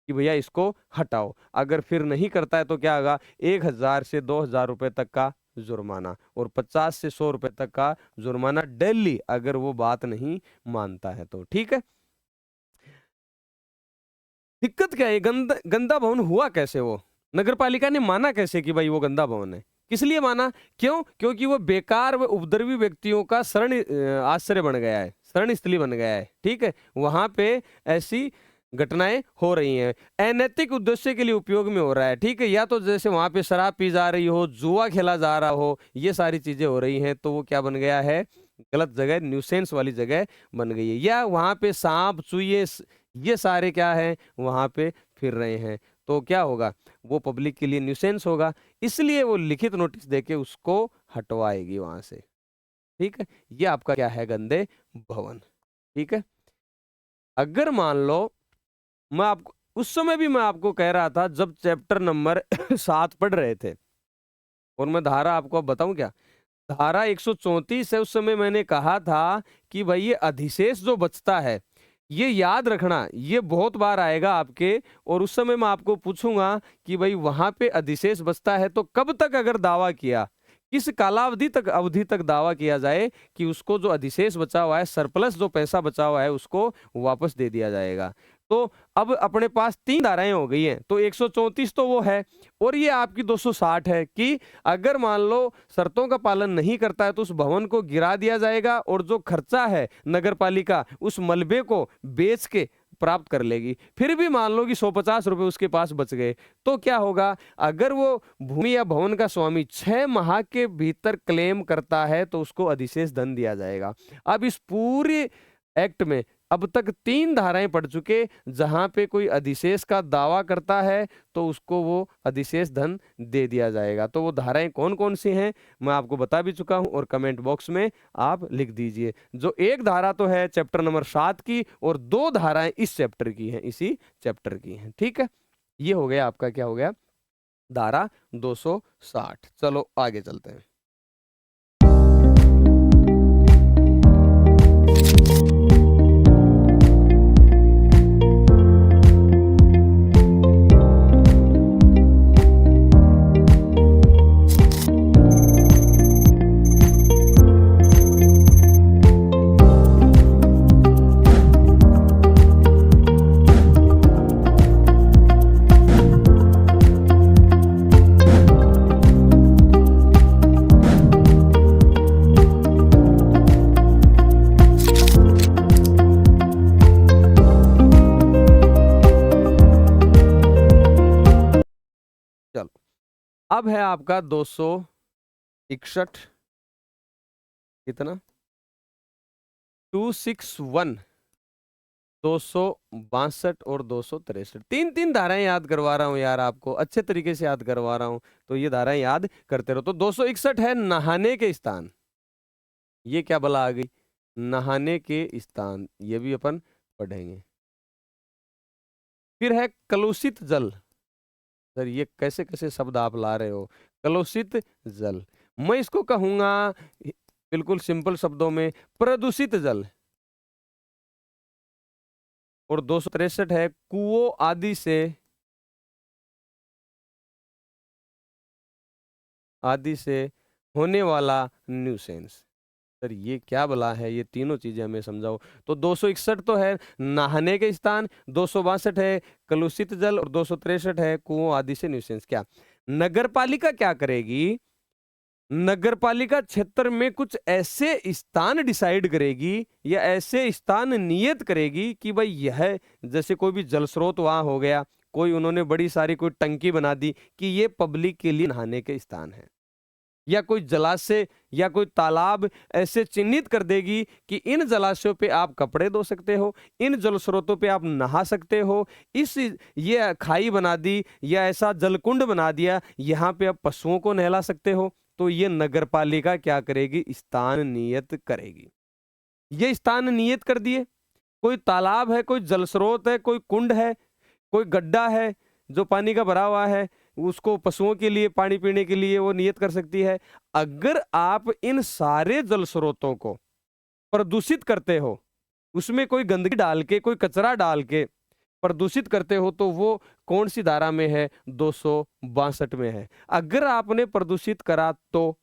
कि भैया इसको हटाओ। अगर फिर नहीं करता है तो क्या होगा? 1000 से 2000 रुपए तक का जुर्माना और 50 से 100 रुपए तक का जुर्माना डेली, अगर वो बात नहीं मानता है तो, ठीक है। दिक्कत क्या है? गंदा भवन हुआ कैसे? वो नगर पालिका ने माना कैसे कि भाई वो गंदा भवन है? किस लिए माना? क्यों? क्योंकि वो बेकार व उपद्रवी व्यक्तियों का शरण आश्रय बन गया है, शरण स्थली बन गया है, ठीक है। वहां पे ऐसी घटनाएं हो रही हैं, अनैतिक उद्देश्य के लिए उपयोग में हो रहा है, ठीक है। या तो जैसे वहां पे शराब पी जा रही हो, जुआ खेला जा रहा हो, ये सारी चीजें हो रही हैं, तो वो क्या बन गया है? गलत जगह, न्यूसेंस वाली जगह बन गई है। या वहां पे सांप चूहे ये सारे क्या है? वहां पे फिर रहे हैं, तो क्या होगा? वो पब्लिक के लिए न्यूसेंस होगा, इसलिए वो लिखित नोटिस देके उसको हटवाएगी वहां से, ठीक है। ये आपका क्या है? गंदे भवन, ठीक है। अगर मान लो मैं आपको उस समय भी मैं आपको कह रहा था जब चैप्टर नंबर 7 पढ़ रहे थे, और मैं धारा आपको अब बताऊं क्या? धारा 134 है, उस समय मैंने कहा था कि भाई ये अधिशेष जो बचता है, ये याद रखना, ये बहुत बार आएगा आपके। और उस समय मैं आपको पूछूंगा कि भाई वहां पे अधिशेष बचता है तो कब तक अगर दावा किया, किस कालावधि तक, अवधि तक दावा किया जाए कि उसको जो अधिशेष बचा हुआ है, सरप्लस जो पैसा बचा हुआ है, उसको वापस दे दिया जाएगा। तो अब अपने पास 3 धाराएं हो गई हैं, तो 134 तो वो है, और ये आपकी 260 है कि अगर मान लो शर्तों का पालन नहीं करता है तो उस भवन को गिरा दिया जाएगा, और जो खर्चा है नगर पालिका उस मलबे को बेच के प्राप्त कर लेगी। फिर भी मान लो कि 150 रुपए उसके पास बच गए, तो क्या होगा? अगर वो भूमि या भवन का स्वामी 6 माह के भीतर क्लेम करता है तो उसको अधिशेष धन दिया जाएगा। अब इस पूरे एक्ट में अब तक 3 धाराएं पढ़ चुके, जहां पे कोई अधिशेष का दावा करता है तो उसको वो अधिशेष धन दे दिया जाएगा। तो वो धाराएं कौन कौन सी हैं मैं आपको बता भी चुका हूं, और कमेंट बॉक्स में आप लिख दीजिए। जो एक धारा तो है चैप्टर नंबर 7 की, और 2 धाराएं इस चैप्टर की हैं, इसी चैप्टर की हैं, ठीक है। ये हो गया आपका, क्या हो गया? धारा 260। चलो आगे चलते हैं। चलो अब है आपका 61 कितना 261 262 और 263, तीन तीन धाराएं याद करवा रहा हूं यार आपको, अच्छे तरीके से याद करवा रहा हूं, तो ये धाराएं याद करते रहो। तो 261 है नहाने के स्थान, ये क्या बला आ गई, नहाने के स्थान, ये भी अपन पढ़ेंगे। फिर है कलुषित जल, सर ये कैसे कैसे शब्द आप ला रहे हो, कलुषित जल, मैं इसको कहूंगा बिल्कुल सिंपल शब्दों में प्रदूषित जल। और 263 है कुओं आदि से होने वाला न्यूसेंस। सर ये क्या बला है, ये तीनों चीजें हमें समझाओ। तो 261 तो है नहाने के स्थान, 262 है कलुषित जल और 263 है कुओं आदि से न्यूसेंस। क्या नगर पालिका क्या करेगी, नगर पालिका क्षेत्र में कुछ ऐसे स्थान डिसाइड करेगी या ऐसे स्थान नियत करेगी कि भाई यह, जैसे कोई भी जल स्रोत वहां हो गया, कोई उन्होंने बड़ी सारी कोई टंकी बना दी कि ये पब्लिक के लिए नहाने के स्थान है, या कोई जलाशय या कोई तालाब ऐसे चिन्हित कर देगी कि इन जलाशयों पे आप कपड़े धो सकते हो, इन जल स्रोतों पे आप नहा सकते हो, इस ये खाई बना दी या ऐसा जलकुंड बना दिया, यहाँ पे आप पशुओं को नहला सकते हो। तो ये नगर पालिका क्या करेगी, स्थान नियत करेगी। ये स्थान नियत कर दिए, कोई तालाब है, कोई जल स्रोत है, कोई कुंड है, कोई गड्ढा है जो पानी का भरा हुआ है, उसको पशुओं के लिए पानी पीने के लिए वो नियत कर सकती है। अगर आप इन सारे जल स्रोतों को प्रदूषित करते हो, उसमें कोई गंदगी डाल के, कोई कचरा डाल के प्रदूषित करते हो, तो वो कौन सी धारा में है, 262 में है। अगर आपने प्रदूषित करा तो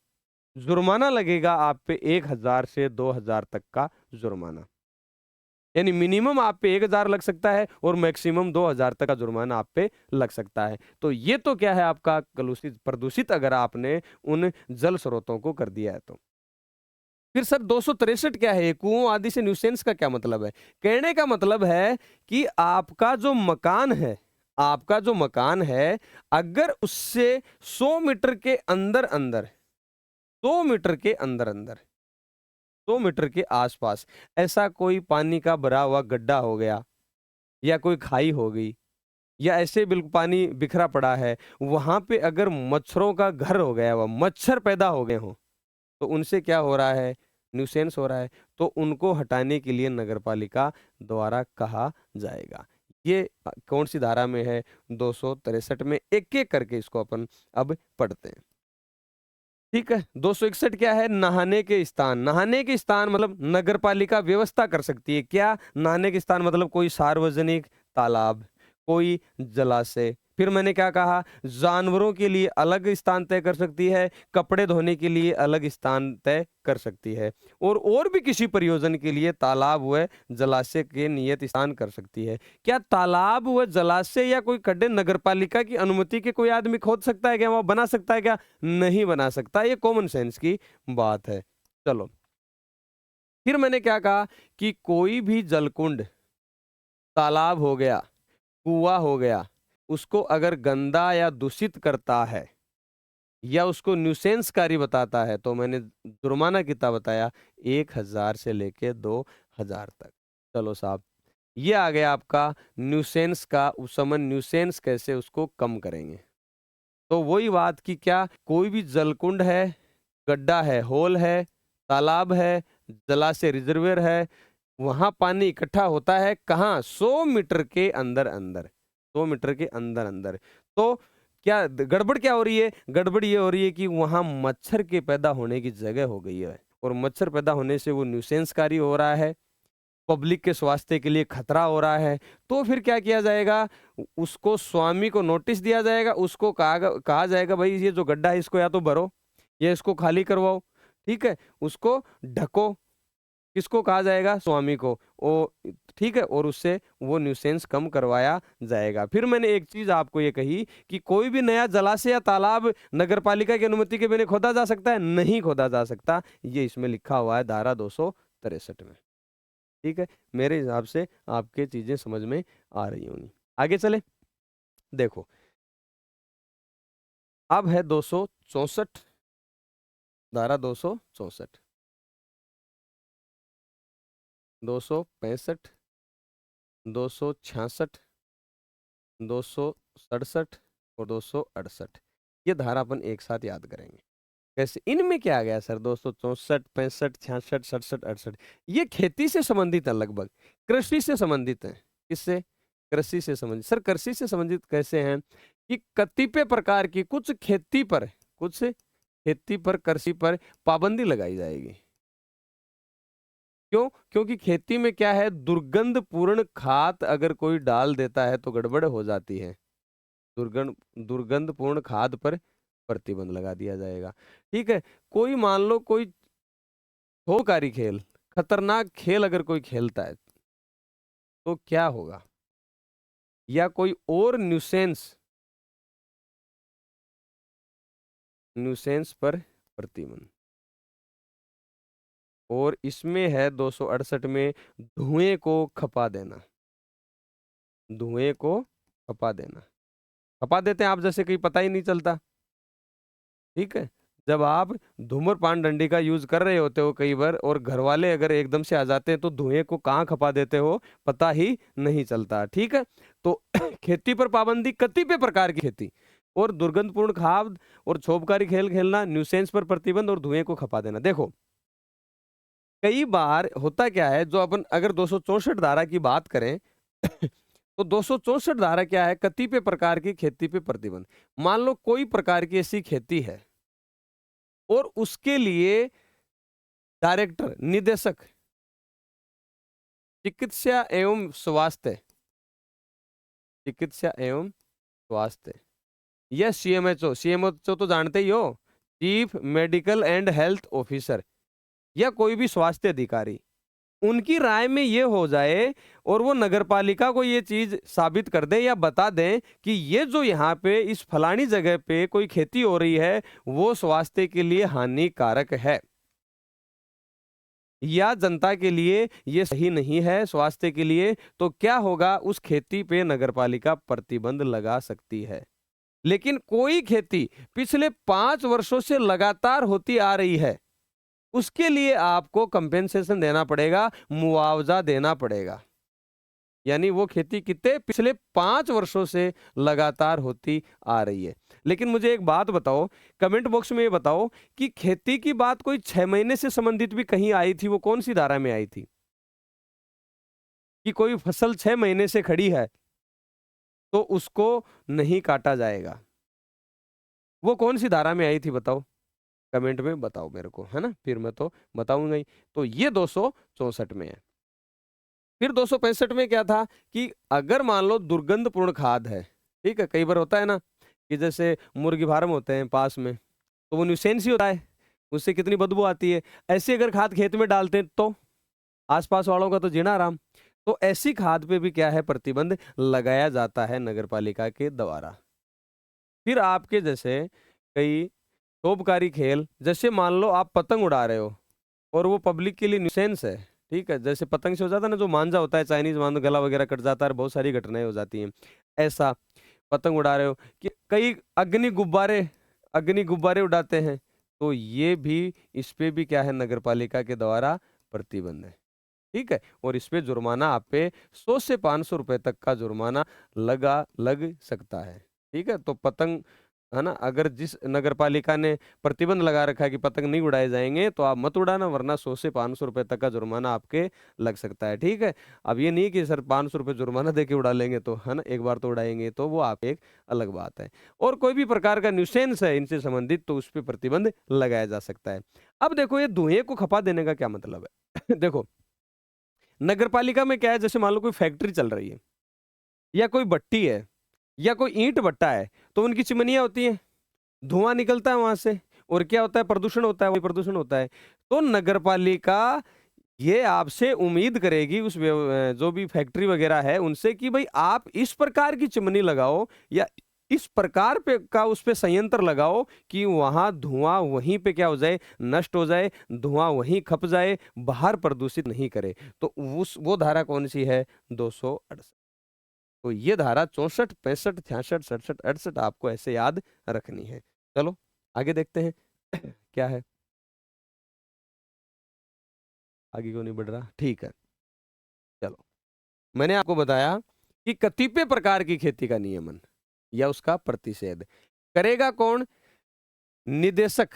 जुर्माना लगेगा आप पे 1000 से 2000 तक का जुर्माना, यानी मिनिमम आप पे 1000 लग सकता है और मैक्सिमम 2000 तक का जुर्माना आप पे लग सकता है। तो ये तो क्या है आपका कलुषित प्रदूषित, अगर आपने उन जल स्रोतों को कर दिया है तो। फिर सर 263 क्या है, कुओं आदि से न्यूसेंस का क्या मतलब है, कहने का मतलब है कि आपका जो मकान है, आपका जो मकान है, अगर उससे 100 मीटर के अंदर अंदर, 100 मीटर के अंदर अंदर, 100 मीटर के आसपास ऐसा कोई पानी का भरा हुआ गड्ढा हो गया या कोई खाई हो गई या ऐसे बिल्कुल पानी बिखरा पड़ा है, वहां पे अगर मच्छरों का घर हो गया, वह मच्छर पैदा हो गए हो, तो उनसे क्या हो रहा है, न्यूसेंस हो रहा है, तो उनको हटाने के लिए नगरपालिका द्वारा कहा जाएगा। ये कौन सी धारा में है, 263 में। एक एक करके इसको अपन अब पढ़ते हैं, ठीक है। 261 क्या है, नहाने के स्थान, नहाने के स्थान मतलब नगरपालिका व्यवस्था कर सकती है। क्या नहाने के स्थान मतलब कोई सार्वजनिक तालाब, कोई जलाशय। फिर मैंने क्या कहा, जानवरों के लिए अलग स्थान तय कर सकती है, कपड़े धोने के लिए अलग स्थान तय कर सकती है, और भी किसी प्रयोजन के लिए तालाब व जलाशय के नियत स्थान कर सकती है। क्या तालाब व जलाशय या कोई खड्डे नगरपालिका की अनुमति के कोई आदमी खोद सकता है क्या, वहां बना सकता है क्या, नहीं बना सकता। ये कॉमन सेंस की बात है। चलो, फिर मैंने क्या कहा कि कोई भी जलकुंड, तालाब हो गया, कुआं हो गया, उसको अगर गंदा या दूषित करता है या उसको न्यूसेंसकारी बताता है, तो मैंने जुर्माना कितना बताया, 1000 से लेके 2000 तक। चलो साहब, ये आ गया आपका न्यूसेंस का उपशमन, न्यूसेंस कैसे उसको कम करेंगे। तो वही बात कि क्या कोई भी जलकुंड है, गड्ढा है, होल है, तालाब है, जलाशय रिजर्वेयर है, वहां पानी इकट्ठा होता है कहाँ, 100 मीटर के अंदर अंदर, 100 मीटर के अंदर अंदर। तो क्या गड़बड़ क्या हो रही है, गड़बड़ ये हो रही है कि वहां मच्छर के पैदा होने की जगह हो गई है, और मच्छर पैदा होने से वो न्यूसेंसकारी हो रहा है, पब्लिक के स्वास्थ्य के लिए खतरा हो रहा है। तो फिर क्या किया जाएगा, उसको स्वामी को नोटिस दिया जाएगा, उसको कहा जाएगा भाई ये जो गड्ढा है इसको या तो भरो या इसको खाली करवाओ, ठीक है, उसको ढको। किसको कहा जाएगा, स्वामी को, ओ ठीक है, और उससे वो न्यूसेंस कम करवाया जाएगा। फिर मैंने एक चीज आपको ये कही कि कोई भी नया जलाशय या तालाब नगरपालिका की अनुमति के बिना खोदा जा सकता है, नहीं खोदा जा सकता। ये इसमें लिखा हुआ है धारा 263 में, ठीक है। मेरे हिसाब से आपके चीजें समझ में आ रही होंगी। आगे चले, देखो अब है 264, धारा 264, 265, 266, 267 और 268। ये धारा अपन एक साथ याद करेंगे। कैसे? इनमें क्या आ गया सर? 264, 65, 66, 67, 68, ये खेती से संबंधित है, लगभग कृषि से संबंधित है। किससे? कृषि से संबंधित। सर कृषि से संबंधित कैसे हैं? कि कतिपय प्रकार की कुछ खेती पर कृषि पर पाबंदी लगाई जाएगी। क्यों? क्योंकि खेती में क्या है, दुर्गंधपूर्ण खाद अगर कोई डाल देता है तो गड़बड़ हो जाती है। दुर्गंधपूर्ण खाद पर प्रतिबंध लगा दिया जाएगा। ठीक है। कोई मान लो कोई होकारी खेल, खतरनाक खेल अगर कोई खेलता है तो क्या होगा? या कोई और न्यूसेंस पर प्रतिबंध। और इसमें है 268 में धुएं को खपा देना। धुएं को खपा देना, खपा देते हैं आप, जैसे कहीं पता ही नहीं चलता। ठीक है। जब आप धूम्रपान डंडी का यूज कर रहे होते हो कई बार, और घर वाले अगर एकदम से आ जाते हैं तो धुएं को कहाँ खपा देते हो पता ही नहीं चलता। ठीक है। तो खेती पर पाबंदी, कतिपय प्रकार की खेती और दुर्गंधपूर्ण खाद और क्षोभकारी खेल खेलना, न्यूसेंस पर प्रतिबंध और धुएं को खपा देना। देखो कई बार होता क्या है, जो अपन अगर 264 धारा की बात करें तो 264 धारा क्या है? कतिपय प्रकार की खेती पे प्रतिबंध। मान लो कोई प्रकार की ऐसी खेती है और उसके लिए डायरेक्टर, निदेशक चिकित्सा एवं स्वास्थ्य, चिकित्सा एवं स्वास्थ्य या सीएमएचओ, सीएमएचओ तो जानते ही हो, chief medical and health officer, या कोई भी स्वास्थ्य अधिकारी, उनकी राय में ये हो जाए और वो नगरपालिका को ये चीज साबित कर दे या बता दें कि ये जो यहाँ पे इस फलानी जगह पे कोई खेती हो रही है वो स्वास्थ्य के लिए हानिकारक है या जनता के लिए ये सही नहीं है स्वास्थ्य के लिए, तो क्या होगा? उस खेती पे नगरपालिका प्रतिबंध लगा सकती है। लेकिन कोई खेती पिछले 5 वर्षों से लगातार होती आ रही है, उसके लिए आपको कंपेंसेशन देना पड़ेगा, मुआवजा देना पड़ेगा। यानी वो खेती कितने पिछले 5 वर्षों से लगातार होती आ रही है। लेकिन मुझे एक बात बताओ, कमेंट बॉक्स में ये बताओ कि खेती की बात कोई 6 महीने से संबंधित भी कहीं आई थी, वो कौन सी धारा में आई थी? कि कोई फसल 6 महीने से खड़ी है तो उसको नहीं काटा जाएगा, वो कौन सी धारा में आई थी बताओ? कमेंट में बताओ मेरे को, है ना, फिर मैं तो बताऊंगा ही। तो ये 264 में है। फिर 265 में क्या था कि अगर मान लो दुर्गंधपूर्ण खाद है, ठीक है, कई बार होता है ना कि जैसे मुर्गी फार्म होते हैं पास में, तो वो न्यूसेंस ही होता है, उससे कितनी बदबू आती है। ऐसी अगर खाद खेत में डालते हैं तो आसपास वालों का तो जीना आराम। तो ऐसी खाद पे भी क्या है, प्रतिबंध लगाया जाता है नगरपालिका के द्वारा। फिर आपके जैसे कई शोभकारी खेल, जैसे मान लो आप पतंग उड़ा रहे हो और वो पब्लिक के लिए न्यूसेंस है, ठीक है, जैसे पतंग से हो जाता है ना, जो मांझा होता है चाइनीज मांझा, गला वगैरह कट जाता है, बहुत सारी घटनाएं हो जाती हैं। ऐसा पतंग उड़ा रहे हो कि कई अग्नि गुब्बारे उड़ाते हैं, तो ये भी, इस पे भी क्या है, नगरपालिका के द्वारा प्रतिबंध है। ठीक है। और इस पे जुर्माना आप पे 100 से 500 रुपए तक का जुर्माना लग सकता है। ठीक है। तो पतंग, है ना, अगर जिस नगरपालिका ने प्रतिबंध लगा रखा है कि पतंग नहीं उड़ाए जाएंगे तो आप मत उड़ाना, वरना 100 से 500 रुपए तक का जुर्माना आपके लग सकता है। ठीक है। अब ये नहीं कि सर 500 रुपए जुर्माना देके उड़ा लेंगे, तो है ना, एक बार तो उड़ाएंगे, तो वो आप एक अलग बात है। और कोई भी प्रकार का न्यूसेंस है इनसे संबंधित तो उस पर प्रतिबंध लगाया जा सकता है। अब देखो ये धुएं को खपा देने का क्या मतलब है? देखो नगरपालिका में क्या है, जैसे मान लो कोई फैक्ट्री चल रही है या कोई भट्टी है या कोई ईंट भट्टा है, तो उनकी चिमनियां होती हैं, धुआं निकलता है वहां से, और क्या होता है, प्रदूषण होता है, वही प्रदूषण होता है। तो नगरपालिका ये आपसे उम्मीद करेगी, उस जो भी फैक्ट्री वगैरह है उनसे, कि भाई आप इस प्रकार की चिमनी लगाओ या इस प्रकार पे का उस पे संयंत्र लगाओ कि वहां धुआं वहीं पे क्या हो जाए, नष्ट हो जाए, धुआं वहीं खप जाए, बाहर प्रदूषित नहीं करे। तो उस वो धारा कौन सी है? 268। तो ये धारा 64, 65, 66, 67, 68 आपको ऐसे याद रखनी है। चलो आगे देखते हैं क्या है। आगे क्यों नहीं बढ़ रहा? ठीक है, चलो। मैंने आपको बताया कि कतिपय प्रकार की खेती का नियमन या उसका प्रतिषेध करेगा कौन? निदेशक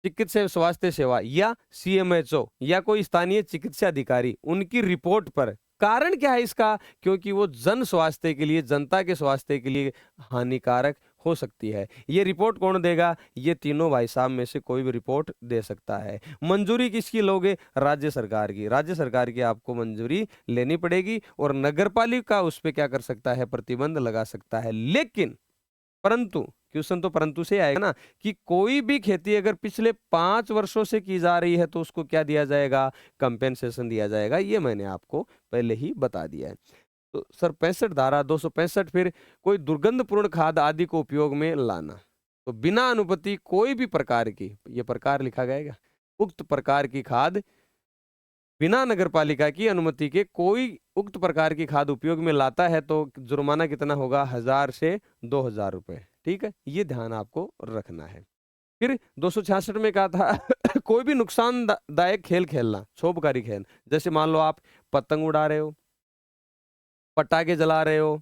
चिकित्सा स्वास्थ्य सेवा या सीएमएचओ या कोई स्थानीय चिकित्सा अधिकारी, उनकी रिपोर्ट पर। कारण क्या है इसका? क्योंकि वो जन स्वास्थ्य के लिए, जनता के स्वास्थ्य के लिए हानिकारक हो सकती है। ये रिपोर्ट कौन देगा? ये तीनों भाई साहब में से कोई भी रिपोर्ट दे सकता है। मंजूरी किसकी लोगे? राज्य सरकार की। राज्य सरकार की आपको मंजूरी लेनी पड़ेगी और नगरपालिका उस पर क्या कर सकता है? प्रतिबंध लगा सकता है। लेकिन परंतु, क्वेश्चन तो परंतु से आएगा ना, कि कोई भी खेती अगर पिछले 5 वर्षों से की जा रही है तो उसको क्या दिया जाएगा? कंपेंसेशन दिया जाएगा। ये मैंने आपको पहले ही बता दिया है। तो सर 65 धारा 265 फिर कोई दुर्गंधपूर्ण खाद आदि को उपयोग में लाना, तो बिना अनुमति कोई भी प्रकार की, ये प्रकार लिखा गया, उक्त प्रकार की खाद बिना नगरपालिका की अनुमति के कोई उक्त प्रकार की खाद उपयोग में लाता है तो जुर्माना कितना होगा? 1000 से 2000 रुपए। ठीक है, ये ध्यान आपको रखना है। फिर 266 में कहा था कोई भी नुकसानदायक खेल खेलना, क्षोभकारी खेल, जैसे मान लो आप पतंग उड़ा रहे हो, पटाखे जला रहे हो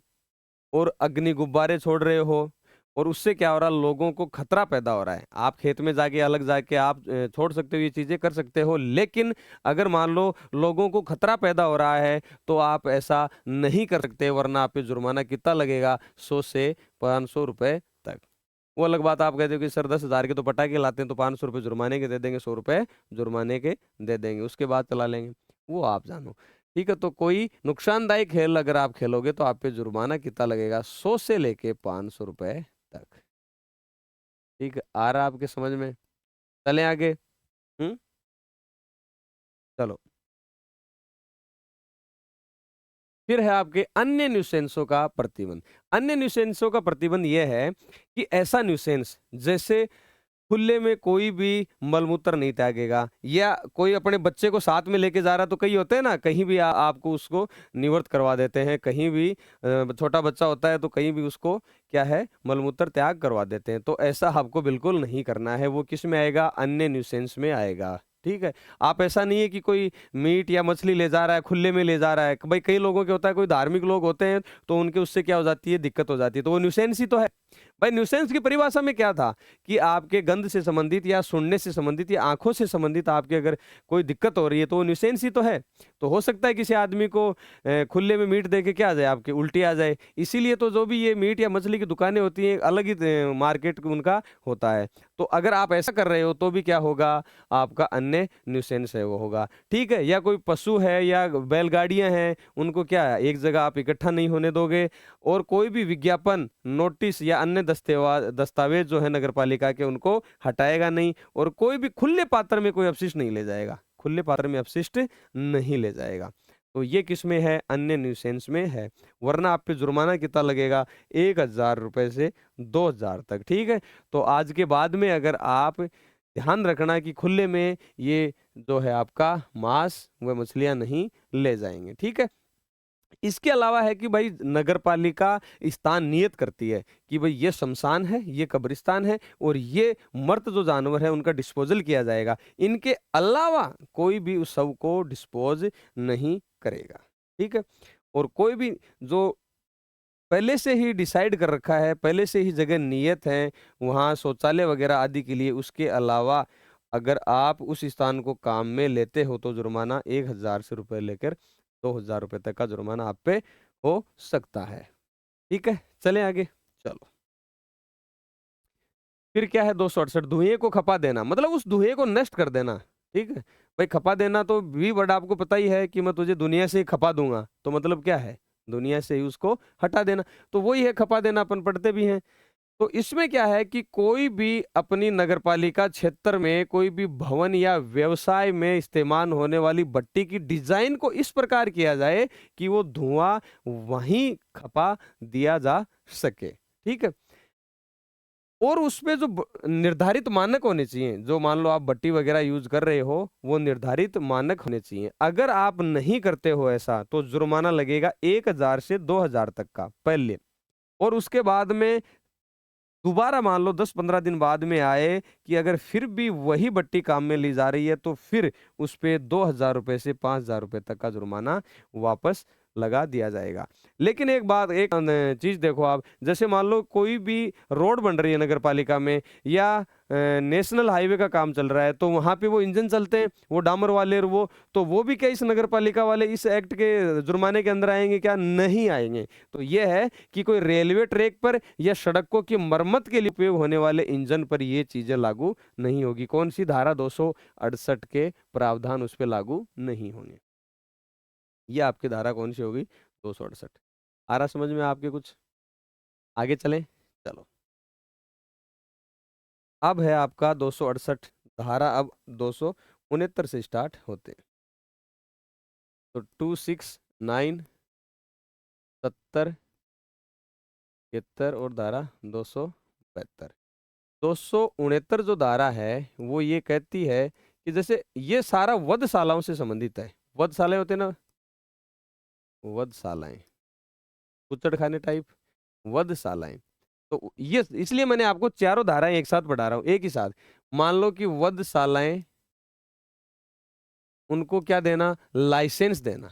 और अग्नि गुब्बारे छोड़ रहे हो, और उससे क्या हो रहा है? लोगों को खतरा पैदा हो रहा है। आप खेत में जाके अलग जाके आप छोड़ सकते हो, ये चीजें कर सकते हो, लेकिन अगर मान लो लोगों को खतरा पैदा हो रहा है तो आप ऐसा नहीं कर सकते, वरना आप पे जुर्माना कितना लगेगा? 100 से 500 रुपए तक। वो अलग बात, आप कहते हो कि सर 10,000 के तो पटाखे लाते हैं तो 500 रुपये जुर्माने के दे देंगे, 100 रुपये जुर्माने के दे देंगे, उसके बाद चला लेंगे, वो आप जानो। ठीक है, तो कोई नुकसानदायक खेल अगर आप खेलोगे तो आप पे जुर्माना कितना लगेगा? 100 से लेके 500 रुपए तक। ठीक है, आ रहा आपके समझ में? चलें आगे। चलो, फिर है आपके अन्य न्यूसेंसों का प्रतिबंध। अन्य न्यूसेंसों का प्रतिबंध यह है कि ऐसा न्यूसेंस जैसे खुले में कोई भी मलमूत्र नहीं त्यागेगा, या कोई अपने बच्चे को साथ में लेके जा रहा, तो कई होते हैं ना, कहीं भी आपको उसको निवृत्त करवा देते हैं, कहीं भी छोटा बच्चा होता है तो कहीं भी उसको क्या है? मलमूत्र त्याग करवा देते हैं। तो ऐसा आपको बिल्कुल नहीं करना है। वो किस में आएगा? अन्य न्यूसेंस में आएगा। ठीक है, आप ऐसा नहीं है कि कोई मीट या मछली ले जा रहा है, खुले में ले जा रहा है। भाई कई लोगों के होता है, कोई धार्मिक लोग होते हैं तो उनके उससे क्या हो जाती है? दिक्कत हो जाती है, तो वो न्यूसेंस ही तो है। भाई न्यूसेंस की परिभाषा में क्या था? कि आपके गंध से संबंधित या सुनने से संबंधित या आंखों से संबंधित आपके अगर कोई दिक्कत हो रही है तो वो न्यूसेंस ही तो है। तो हो सकता है किसी आदमी को खुले में मीट देके क्या आ जाए? आपके उल्टी आ जाए। इसीलिए तो जो भी ये मीट या मछली की दुकानें होती हैं, अलग ही मार्केट उनका होता है। तो अगर आप ऐसा कर रहे हो तो भी क्या होगा? आपका अन्य न्यूसेंस है वो होगा। ठीक है, या कोई पशु है या बैलगाड़ियां हैं, उनको क्या है? एक जगह आप इकट्ठा नहीं होने दोगे, और कोई भी विज्ञापन, नोटिस या अन्य दस्तावेज जो है नगरपालिका के, उनको हटाएगा नहीं, और कोई भी खुले पात्र में कोई अपशिष्ट नहीं ले जाएगा, खुले पात्र में अपशिष्ट नहीं ले जाएगा। तो ये किस में है? अन्य न्यूसेंस में है। वरना आप पे जुर्माना कितना लगेगा? 1000 रुपए से 2000 तक। ठीक है, तो आज के बाद में अगर आप ध्यान रखना कि खुले में ये जो है आपका मांस व मछलियां नहीं ले जाएंगे। ठीक है, इसके अलावा है कि भाई नगरपालिका स्थान नियत करती है कि भाई ये शमशान है, ये कब्रिस्तान है, और ये मृत जो जानवर है उनका डिस्पोजल किया जाएगा। इनके अलावा कोई भी उस शव को डिस्पोज नहीं करेगा। ठीक है, और कोई भी जो पहले से ही डिसाइड कर रखा है, पहले से ही जगह नियत है वहाँ शौचालय वगैरह आदि के लिए, उसके अलावा अगर आप उस स्थान को काम में लेते हो तो जुर्माना 1000 से रुपए लेकर 2000 रुपए तक का जुर्माना आप पे हो सकता है। ठीक है, चलें आगे। चलो, फिर क्या है? 268 धुएं को खपा देना, मतलब उस धुएं को नष्ट कर देना। ठीक है, भाई खपा देना तो भी वर्ड आपको पता ही है कि मैं तुझे दुनिया से ही खपा दूंगा, तो मतलब क्या है? दुनिया से ही उसको हटा देना। तो वही है खपा देना, अपन पढ़ते भी हैं। तो इसमें क्या है कि कोई भी अपनी नगरपालिका क्षेत्र में कोई भी भवन या व्यवसाय में इस्तेमाल होने वाली भट्टी की डिजाइन को इस प्रकार किया जाए कि वो धुआं वहीं खपा दिया जा सके। ठीक है, और उसमें जो निर्धारित मानक होने चाहिए, जो मान लो आप भट्टी वगैरह यूज कर रहे हो, वो निर्धारित मानक होने चाहिए। अगर आप नहीं करते हो ऐसा तो जुर्माना लगेगा 1000 से 2000 तक का पहले, और उसके बाद में दोबारा मान लो 10-15 दिन बाद में आए कि अगर फिर भी वही भट्टी काम में ली जा रही है तो फिर उस पे 2,000 रुपए से 5,000 रुपए तक का जुर्माना वापस लगा दिया जाएगा। लेकिन एक बात, एक चीज देखो आप, जैसे मान लो कोई भी रोड बन रही है नगर पालिका में या नेशनल हाईवे का काम चल रहा है, तो वहां पे वो इंजन चलते हैं, वो डामर वाले, वो भी क्या इस नगर पालिका वाले इस एक्ट के जुर्माने के अंदर आएंगे? क्या नहीं आएंगे? तो ये है कि कोई रेलवे ट्रैक पर या सड़कों की मरम्मत के लिए उपयोग होने वाले इंजन पर ये चीजें लागू नहीं होगी। कौन सी धारा 268 के प्रावधान उस पर लागू नहीं होंगे। ये आपकी धारा कौन सी होगी? 268। आ रहा समझ में आपके? कुछ आगे चलें, चलो। अब है आपका 268 धारा, अब 269 से स्टार्ट होते हैं। तो 269, 70, 71 और धारा 272। 269 जो धारा है वो ये कहती है कि जैसे ये सारा वधशालाओं से संबंधित है। वधशालाएं होते ना, वधशालाएं, कुचड़खाने टाइप वधशालाएं। तो ये इसलिए मैंने आपको चारों धाराएं एक साथ पढ़ा रहा हूं, एक ही साथ। मान लो कि वधशालाएं, उनको क्या देना? लाइसेंस देना,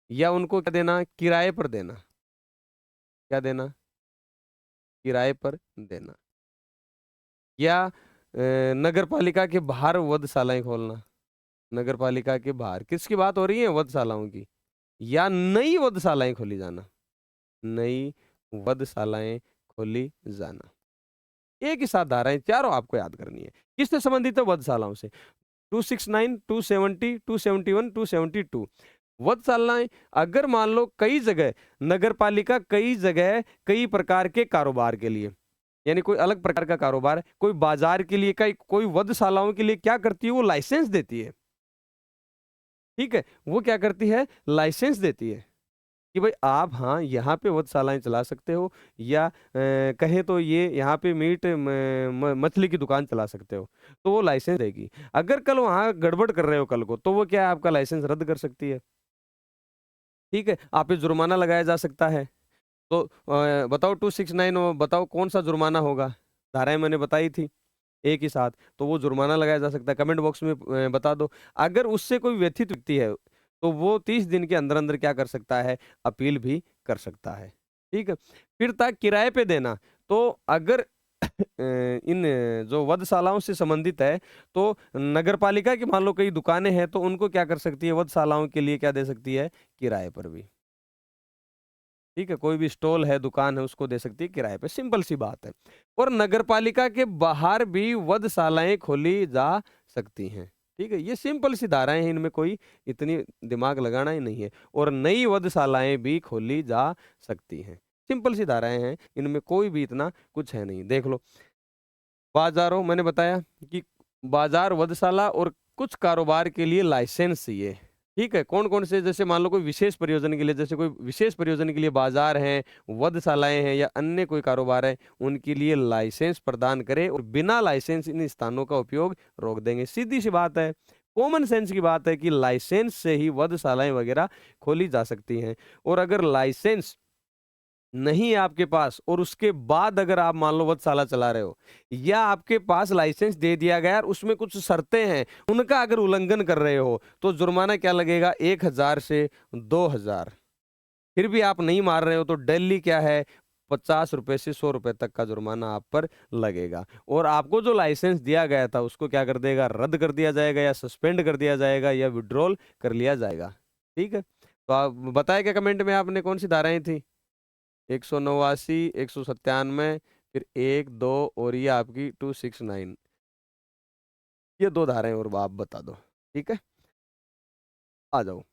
या उनको क्या देना? किराए पर देना। क्या देना? किराए पर देना। या नगर पालिका के बाहर वधशालाएं खोलना। नगर पालिका के बाहर किसकी बात हो रही है? वधशालाओं की। या नई वधशालाएं खोली जाना, नई वधशालाएं खोली जाना। एक ही साथ धाराएं चारों आपको याद करनी है। किससे संबंधित है? वधशालाओं से। 269, 270, 271, 272 वधशालाएं। अगर मान लो कई जगह नगर पालिका कई जगह कई प्रकार के कारोबार के लिए, यानी कोई अलग प्रकार का कारोबार है, कोई बाजार के लिए, कोई वधशालाओं के लिए क्या करती है? वो लाइसेंस देती है। ठीक है, वो क्या करती है? लाइसेंस देती है कि भाई आप हाँ यहाँ पे वधशालाएं चला सकते हो, या कहे तो ये यहाँ पे मीट मछली की दुकान चला सकते हो, तो वो लाइसेंस देगी। अगर कल वहाँ गड़बड़ कर रहे हो कल को, तो वो क्या है? आपका लाइसेंस रद्द कर सकती है। ठीक है, आप पे जुर्माना लगाया जा सकता है। तो बताओ 269, बताओ कौन सा जुर्माना होगा? धाराएं मैंने बताई थी एक ही साथ, तो वो जुर्माना लगाया जा सकता है। कमेंट बॉक्स में बता दो। अगर उससे कोई व्यथित व्यक्ति है तो वो 30 दिन के अंदर अंदर क्या कर सकता है? अपील भी कर सकता है। ठीक है, फिर था किराए पे देना। तो अगर इन जो वधशालाओं से संबंधित है, तो नगर पालिका की मान लो कई दुकानें हैं, तो उनको क्या कर सकती है? वधशालाओं के लिए क्या दे सकती है? किराए पर भी। ठीक है, कोई भी स्टॉल है, दुकान है, उसको दे सकती है किराए पे। सिंपल सी बात है। और नगर पालिका के बाहर भी वधशालाएं खोली जा सकती हैं। ठीक है, ये सिंपल सी धाराएं हैं, इनमें कोई इतनी दिमाग लगाना ही नहीं है। और नई वधशालाएं भी खोली जा सकती हैं। सिंपल सी धाराएं हैं, इनमें कोई भी इतना कुछ है नहीं। देख लो, बाजारों, मैंने बताया कि बाजार, वधशाला और कुछ कारोबार के लिए लाइसेंस चाहिए। ठीक है, कौन कौन से? जैसे मान लो कोई विशेष प्रयोजन के लिए, जैसे कोई विशेष प्रयोजन के लिए बाजार हैं, वधशालाएं हैं, या अन्य कोई कारोबार है, उनके लिए लाइसेंस प्रदान करें, और बिना लाइसेंस इन स्थानों का उपयोग रोक देंगे। सीधी सी बात है, कॉमन सेंस की बात है कि लाइसेंस से ही वधशालाएं वगैरह खोली जा सकती हैं। और अगर लाइसेंस नहीं है आपके पास, और उसके बाद अगर आप मान लो वधशाला चला रहे हो, या आपके पास लाइसेंस दे दिया गया और उसमें कुछ शर्तें हैं, उनका अगर उल्लंघन कर रहे हो, तो जुर्माना क्या लगेगा? 1,000 से 2,000। फिर भी आप नहीं मार रहे हो तो डेली क्या है? 50 रुपए से 100 रुपए तक का जुर्माना आप पर लगेगा। और आपको जो लाइसेंस दिया गया था उसको क्या कर देगा? रद्द कर दिया जाएगा, या सस्पेंड कर दिया जाएगा, या विड्रॉल कर लिया जाएगा। ठीक है, तो आप बताया क्या कमेंट में आपने कौन सी धाराएं थी? 189, 197, फिर 1, 2, और ये आपकी 269। ये दो धाराएं और आप बता दो। ठीक है, आ जाओ।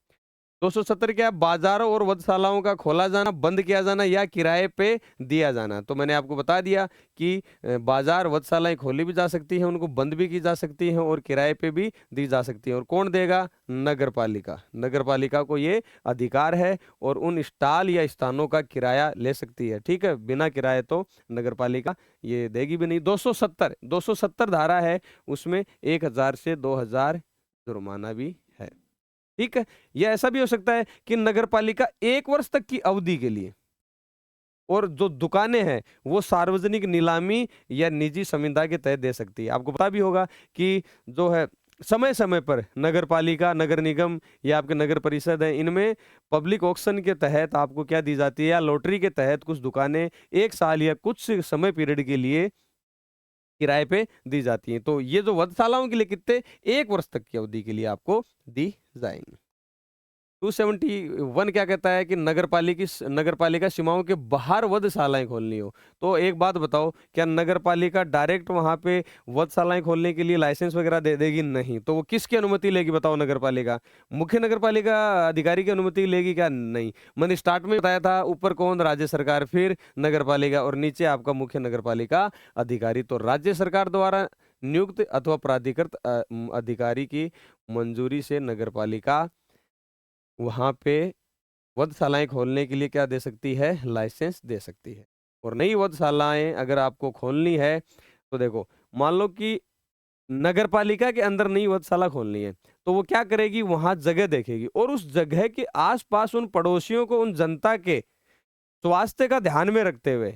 270 क्या है? बाजारों और वधशालाओं का खोला जाना, बंद किया जाना, या किराए पे दिया जाना। तो मैंने आपको बता दिया कि बाजार, वधशालाएं खोली भी जा सकती हैं, उनको बंद भी की जा सकती हैं, और किराए पे भी दी जा सकती है। और कौन देगा? नगर पालिका। नगर पालिका को ये अधिकार है, और उन स्टॉल या स्थानों का किराया ले सकती है। ठीक है, बिना किराए तो नगर पालिका ये देगी भी नहीं। 270 धारा है, उसमें 1,000 से 2,000 जुर्माना भी है। ठीक है, यह ऐसा भी हो सकता है कि नगर पालिका 1 वर्ष तक की अवधि के लिए, और जो दुकानें हैं वो सार्वजनिक नीलामी या निजी संविदा के तहत दे सकती है। आपको पता भी होगा कि जो है समय समय पर नगर पालिका, नगर निगम या आपके नगर परिषद है, इनमें पब्लिक ऑक्शन के तहत आपको क्या दी जाती है, या लॉटरी के तहत कुछ दुकानें 1 साल या कुछ समय पीरियड के लिए किराए पे दी जाती हैं। तो ये जो वधशालाओं के लिए कितने, 1 वर्ष तक की अवधि के लिए आपको दी जाएंगी। 271 क्या कहता है कि नगर पालिका सीमाओं के बाहर वधशालाएं खोलनी हो। तो एक बात बताओ, क्या नगर पालिका डायरेक्ट वहां पे वधशालाएं खोलने के लिए लाइसेंस वगैरह दे देगी? नहीं। तो वो किसकी अनुमति लेगी बताओ? नगर पालिका, मुख्य नगर पालिका अधिकारी की अनुमति लेगी क्या? नहीं। मैंने स्टार्ट में बताया था, ऊपर कौन? राज्य सरकार, फिर नगर पालिका और नीचे आपका मुख्य नगर पालिका अधिकारी। तो राज्य सरकार द्वारा नियुक्त अथवा प्राधिकृत अधिकारी की मंजूरी से नगर पालिका वहां पे वधशालाएं खोलने के लिए क्या दे सकती है? लाइसेंस दे सकती है। और नई वधशालाएं अगर आपको खोलनी है तो देखो, मान लो कि नगर पालिका के अंदर नई वधशाला खोलनी है, तो वो क्या करेगी? वहां जगह देखेगी और उस जगह के आसपास उन पड़ोसियों को, उन जनता के स्वास्थ्य का ध्यान में रखते हुए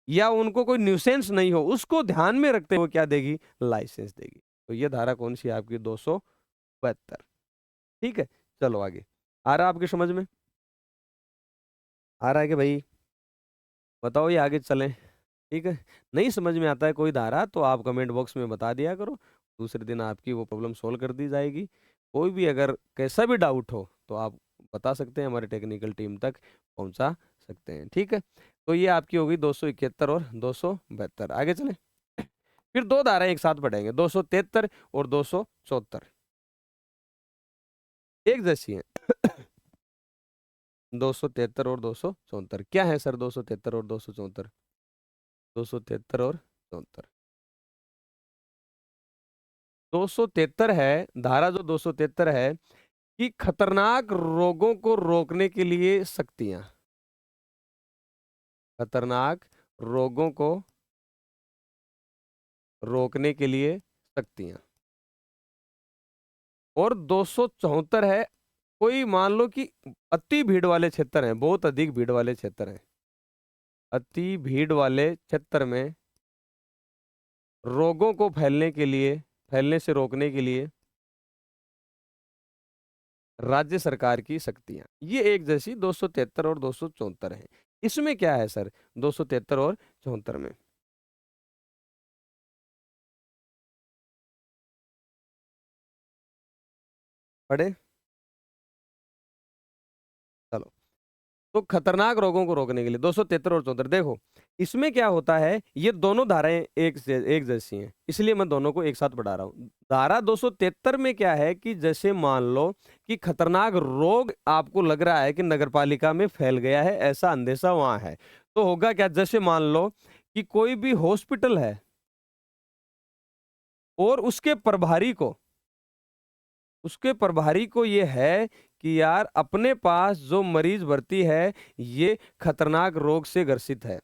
या उनको कोई न्यूसेंस नहीं हो उसको ध्यान में रखते हुए क्या देगी? लाइसेंस देगी। तो ये धारा कौन सी है आपकी? 272। ठीक है, चलो आगे। आ रहा आपकी समझ में? आ रहा है कि भाई? बताओ, ये आगे चलें? ठीक है, नहीं समझ में आता है कोई धारा तो आप कमेंट बॉक्स में बता दिया करो, दूसरे दिन आपकी वो प्रॉब्लम सोल्व कर दी जाएगी। कोई भी अगर कैसा भी डाउट हो तो आप बता सकते हैं, हमारे टेक्निकल टीम तक पहुंचा सकते हैं। ठीक है, तो ये आपकी होगी 271 और 272। आगे चलें, फिर दो धाराएं एक साथ पढ़ेंगे, 273 और 274 एक जैसी हैं। 273 और 274 क्या है सर? 273 और 274, 273 और 74, 273 है धारा, जो 273 है कि खतरनाक रोगों को रोकने के लिए शक्तियां, खतरनाक रोगों को रोकने के लिए शक्तियां। और 274 है, कोई मान लो कि अति भीड़ वाले क्षेत्र हैं, बहुत अधिक भीड़ वाले क्षेत्र हैं, अति भीड़ वाले क्षेत्र में रोगों को फैलने से रोकने के लिए राज्य सरकार की शक्तियां। ये एक जैसी 273 और 274 है। इसमें क्या है सर 273 और 74 में? पढ़े? चलो, तो खतरनाक रोगों को रोकने के लिए 273 और 74, देखो इसमें क्या होता है, ये दोनों धाराएं एक जैसी हैं, इसलिए मैं दोनों को एक साथ पढ़ा रहा हूं। धारा 273 में क्या है कि जैसे मान लो कि खतरनाक रोग आपको लग रहा है कि नगरपालिका में फैल गया है, ऐसा अंदेशा वहां है, तो होगा क्या? जैसे मान लो कि कोई भी हॉस्पिटल है और उसके प्रभारी को ये है कि यार अपने पास जो मरीज भर्ती है ये खतरनाक रोग से ग्रसित है,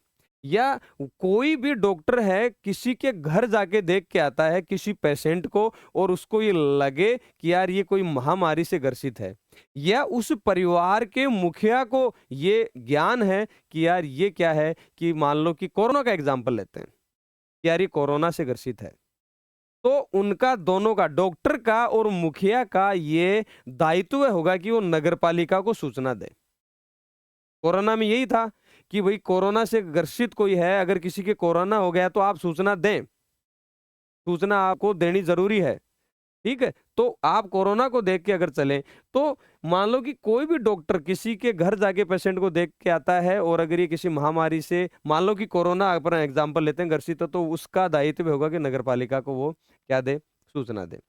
या कोई भी डॉक्टर है किसी के घर जाके देख के आता है किसी पेशेंट को और उसको ये लगे कि यार ये कोई महामारी से ग्रसित है, या उस परिवार के मुखिया को ये ज्ञान है कि यार ये क्या है, कि मान लो कि कोरोना का एग्जाम्पल लेते हैं कि यार ये कोरोना से ग्रसित है, तो उनका दोनों का, डॉक्टर का और मुखिया का ये दायित्व होगा कि वो नगरपालिका को सूचना दे। कोरोना में यही था कि भाई कोरोना से ग्रसित कोई है, अगर किसी के कोरोना हो गया तो आप सूचना दें, सूचना आपको देनी जरूरी है। ठीक है, तो आप कोरोना को देख के अगर चलें तो मान लो कि कोई भी डॉक्टर किसी के घर जाके पेशेंट को देख के आता है और अगर ये किसी महामारी से, मान लो कि कोरोना अपना एग्जाम्पल लेते हैं, ग्रसित तो उसका दायित्व होगा कि नगरपालिका को वो क्या दे? सूचना दे।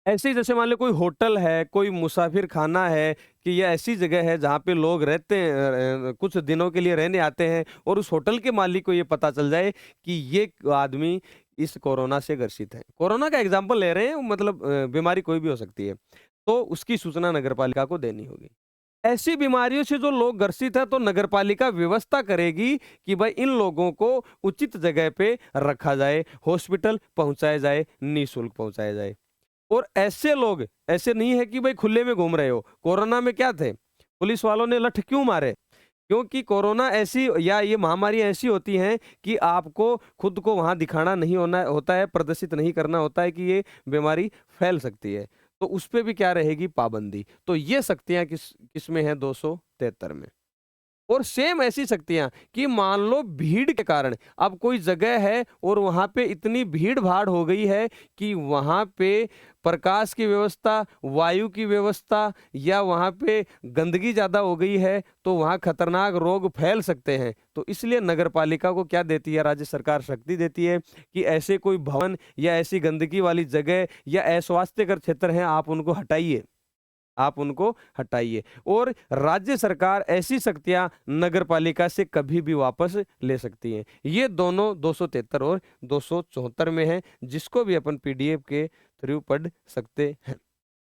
ऐसे ही जैसे मान लो कोई होटल है, कोई मुसाफिर खाना है, कि ये ऐसी जगह है जहाँ पे लोग रहते हैं, कुछ दिनों के लिए रहने आते हैं, और उस होटल के मालिक को ये पता चल जाए कि ये आदमी इस कोरोना से ग्रसित है, कोरोना का एग्जाम्पल ले रहे हैं, मतलब बीमारी कोई भी हो सकती है, तो उसकी सूचना नगरपालिका को देनी होगी। ऐसी बीमारियों से जो लोग ग्रसित है तो नगरपालिका व्यवस्था करेगी कि भाई इन लोगों को उचित जगह पे रखा जाए, हॉस्पिटल पहुंचाया जाए, निःशुल्क पहुंचाया जाए। और ऐसे लोग, ऐसे नहीं है कि भाई खुले में घूम रहे हो, कोरोना में क्या थे, पुलिस वालों ने लठ क्यों मारे? क्योंकि कोरोना ऐसी या ये महामारी ऐसी होती हैं कि आपको खुद को वहाँ दिखाना नहीं होना होता है, प्रदर्शित नहीं करना होता है कि ये बीमारी फैल सकती है। तो उस पे भी क्या रहेगी? पाबंदी। तो ये शक्तियाँ किस में है? 273 में। और सेम ऐसी शक्तियां कि मान लो भीड़ के कारण अब कोई जगह है और वहां पे इतनी भीड़ भाड़ हो गई है कि वहां पे प्रकाश की व्यवस्था, वायु की व्यवस्था या वहां पे गंदगी ज्यादा हो गई है, तो वहां खतरनाक रोग फैल सकते हैं। तो इसलिए नगर पालिका को क्या देती है राज्य सरकार? शक्ति देती है कि ऐसे कोई भवन या ऐसी गंदगी वाली जगह या अस्वास्थ्यकर क्षेत्र हैं, आप उनको हटाइए, आप उनको हटाइए। और राज्य सरकार ऐसी शक्तियां नगर पालिका से कभी भी वापस ले सकती हैं। ये दोनों 273 और 274 में है, जिसको भी अपन पीडीएफ के थ्रू पढ़ सकते हैं।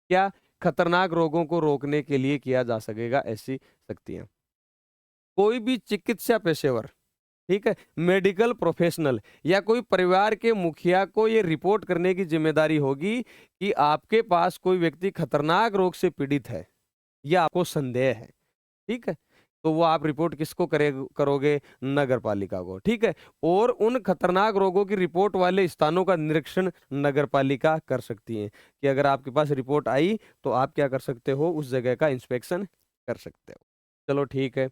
क्या? खतरनाक रोगों को रोकने के लिए किया जा सकेगा ऐसी शक्तियां। कोई भी चिकित्सा पेशेवर, ठीक है, मेडिकल प्रोफेशनल या कोई परिवार के मुखिया को ये रिपोर्ट करने की जिम्मेदारी होगी कि आपके पास कोई व्यक्ति खतरनाक रोग से पीड़ित है या आपको संदेह है, ठीक है। तो वो आप रिपोर्ट किसको करोगे? नगर पालिका को, ठीक है। और उन खतरनाक रोगों की रिपोर्ट वाले स्थानों का निरीक्षण नगर पालिका कर सकती है कि अगर आपके पास रिपोर्ट आई तो आप क्या कर सकते हो? उस जगह का इंस्पेक्शन कर सकते हो। चलो ठीक है।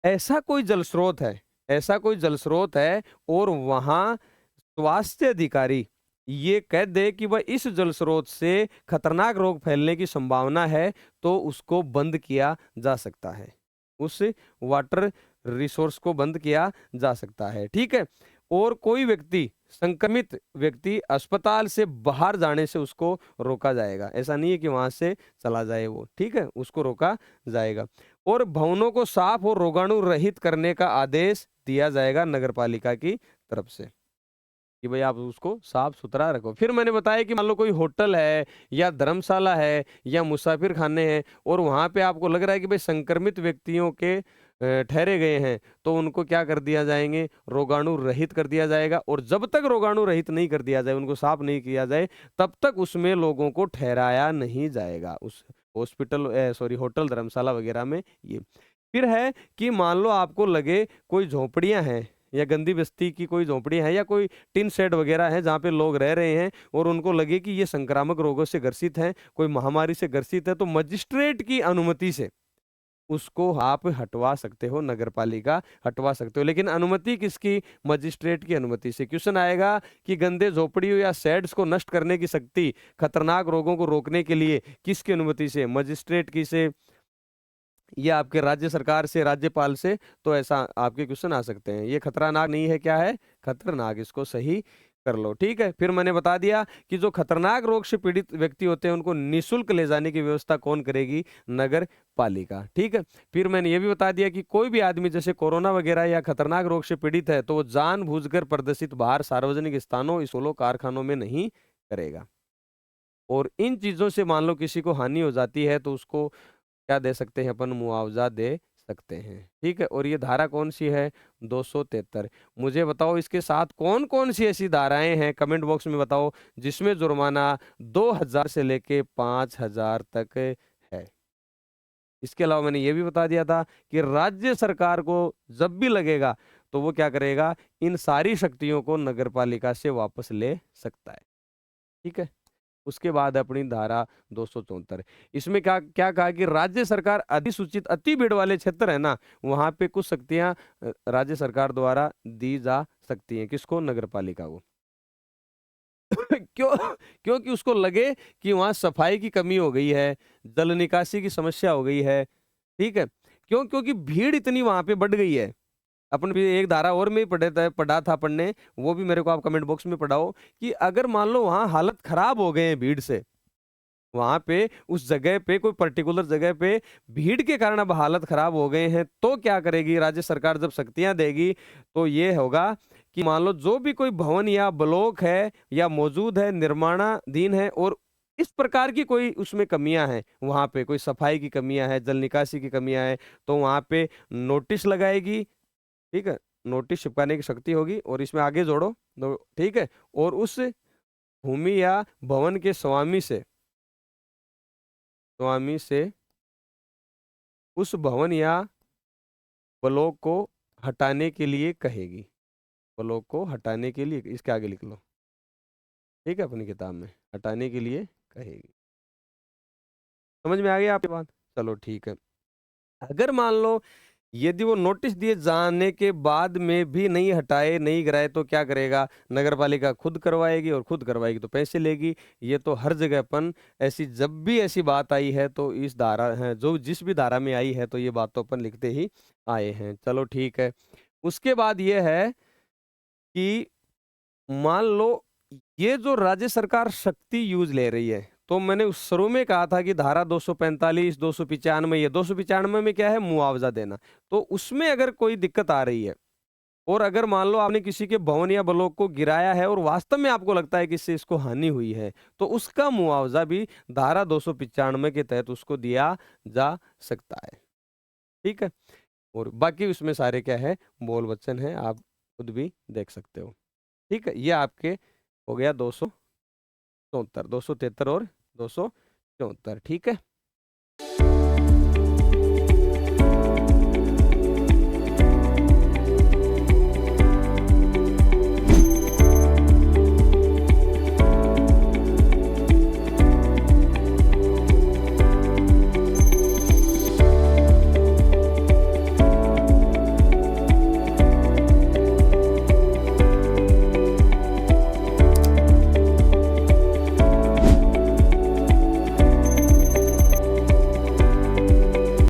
ऐसा कोई जल स्रोत है, ऐसा कोई जल स्रोत है और वहां स्वास्थ्य अधिकारी ये कह दे कि वह इस जल स्रोत से खतरनाक रोग फैलने की संभावना है, तो उसको बंद किया जा सकता है, उस वाटर रिसोर्स को बंद किया जा सकता है, ठीक है। और कोई व्यक्ति, संक्रमित व्यक्ति अस्पताल से बाहर जाने से उसको रोका जाएगा। ऐसा नहीं है कि वहां से चला जाए वो, ठीक है, उसको रोका जाएगा। और भवनों को साफ और रोगाणु रहित करने का आदेश दिया जाएगा नगर पालिका की तरफ से कि भाई आप उसको साफ सुथरा रखो। फिर मैंने बताया कि मान लो कोई होटल है या धर्मशाला है या मुसाफिर खाने हैं और वहां पे आपको लग रहा है कि भाई संक्रमित व्यक्तियों के ठहरे गए हैं, तो उनको क्या कर दिया जाएंगे? रोगाणु रहित कर दिया जाएगा। और जब तक रोगाणु रहित नहीं कर दिया जाए, उनको साफ नहीं किया जाए, तब तक उसमें लोगों को ठहराया नहीं जाएगा, उस हॉस्पिटल सॉरी होटल धर्मशाला वगैरह में। ये फिर है कि मान लो आपको लगे कोई झोपड़ियां हैं या गंदी बस्ती की कोई झोपड़ियां हैं या कोई टिन शेड वगैरह है जहाँ पे लोग रह रहे हैं और उनको लगे कि ये संक्रामक रोगों से ग्रसित हैं, कोई महामारी से ग्रसित है, तो मजिस्ट्रेट की अनुमति से उसको आप हटवा सकते हो, नगर पालिका हटवा सकते हो। लेकिन अनुमति किसकी? मजिस्ट्रेट की अनुमति से। क्वेश्चन आएगा कि गंदे झोपड़ियों या शेड्स को नष्ट करने की शक्ति खतरनाक रोगों को रोकने के लिए किसकी अनुमति से? मजिस्ट्रेट की से या आपके राज्य सरकार से, राज्यपाल से। तो ऐसा आपके क्वेश्चन आ सकते हैं। ये खतरनाक नहीं है, क्या है? खतरनाक। इसको सही कर लो, ठीक है। फिर मैंने बता दिया कि जो खतरनाक रोग से पीड़ित व्यक्ति होते हैं उनको निःशुल्क ले जाने की व्यवस्था कौन करेगी? नगर पालिका, ठीक है। फिर मैंने ये भी बता दिया कि कोई भी आदमी जैसे कोरोना वगैरह या खतरनाक रोग से पीड़ित है तो वो जानबूझकर प्रदर्शित बाहर सार्वजनिक स्थानों, स्कूलों, कारखानों में नहीं करेगा। और इन चीजों से मान लो किसी को हानि हो जाती है तो उसको क्या दे सकते हैं? अपन मुआवजा दे सकते हैं, ठीक है। और ये धारा कौन सी है? 273। मुझे बताओ इसके साथ कौन कौन सी ऐसी धाराएं हैं, कमेंट बॉक्स में बताओ, जिसमें जुर्माना 2000 से लेके 5000 तक है। इसके अलावा मैंने ये भी बता दिया था कि राज्य सरकार को जब भी लगेगा तो वो क्या करेगा? इन सारी शक्तियों को नगर पालिका से वापस ले सकता है, ठीक है। उसके बाद अपनी धारा 274। इसमें क्या क्या कहा कि राज्य सरकार अधिसूचित अति भीड़ वाले क्षेत्र है ना, वहां पे कुछ शक्तियां राज्य सरकार द्वारा दी जा सकती हैं। किसको? नगर पालिका को। क्यों? क्योंकि उसको लगे कि वहां सफाई की कमी हो गई है, जल निकासी की समस्या हो गई है, ठीक है। क्यों? क्योंकि भीड़ इतनी वहां पे बढ़ गई है। अपन भी एक धारा और में पढ़ा था पढ़ने, वो भी मेरे को आप कमेंट बॉक्स में पढ़ाओ कि अगर मान लो वहां हालत खराब हो गए हैं भीड़ से, वहां पे उस जगह पे कोई पर्टिकुलर जगह पे भीड़ के कारण अब हालत खराब हो गए हैं, तो क्या करेगी राज्य सरकार? जब शक्तियां देगी तो ये होगा कि मान लो जो भी कोई भवन या ब्लॉक है या मौजूद है, निर्माणाधीन है और इस प्रकार की कोई उसमें कमियां हैं, वहां पे कोई सफाई की कमियां है, जल निकासी की कमियां है, तो वहां पे नोटिस लगाएगी, ठीक है। नोटिस चिपकाने की शक्ति होगी। और इसमें आगे जोड़ो, ठीक है। और उस भूमि या भवन के स्वामी से उस भवन या ब्लॉक को हटाने के लिए कहेगी, ब्लॉक को हटाने के लिए, इसके आगे लिख लो, ठीक है, अपनी किताब में हटाने के लिए कहेगी। समझ में आ गई आपकी बात? चलो ठीक है। अगर मान लो यदि वो नोटिस दिए जाने के बाद में भी नहीं हटाए, नहीं गिराए, तो क्या करेगा? नगर पालिका खुद करवाएगी, और खुद करवाएगी तो पैसे लेगी। ये तो हर जगह अपन ऐसी, जब भी ऐसी बात आई है तो इस धारा है, जो जिस भी धारा में आई है, तो ये बात तो अपन लिखते ही आए हैं। चलो ठीक है। उसके बाद ये है कि मान लो ये जो राज्य सरकार शक्ति यूज ले रही है, तो मैंने उस शुरू में कहा था कि धारा 245, 295, ये 295 में क्या है? मुआवजा देना। तो उसमें अगर कोई दिक्कत आ रही है, और अगर मान लो आपने किसी के भवन या ब्लॉक को गिराया है और वास्तव में आपको लगता है कि इससे इसको हानि हुई है, तो उसका मुआवजा भी धारा 295 के तहत उसको दिया जा सकता है। ठीक है। और बाकी उसमें सारे क्या है? बोल वचन है, आप खुद भी देख सकते हो। ठीक है। ये आपके हो गया 274, 273 और 274। ठीक है।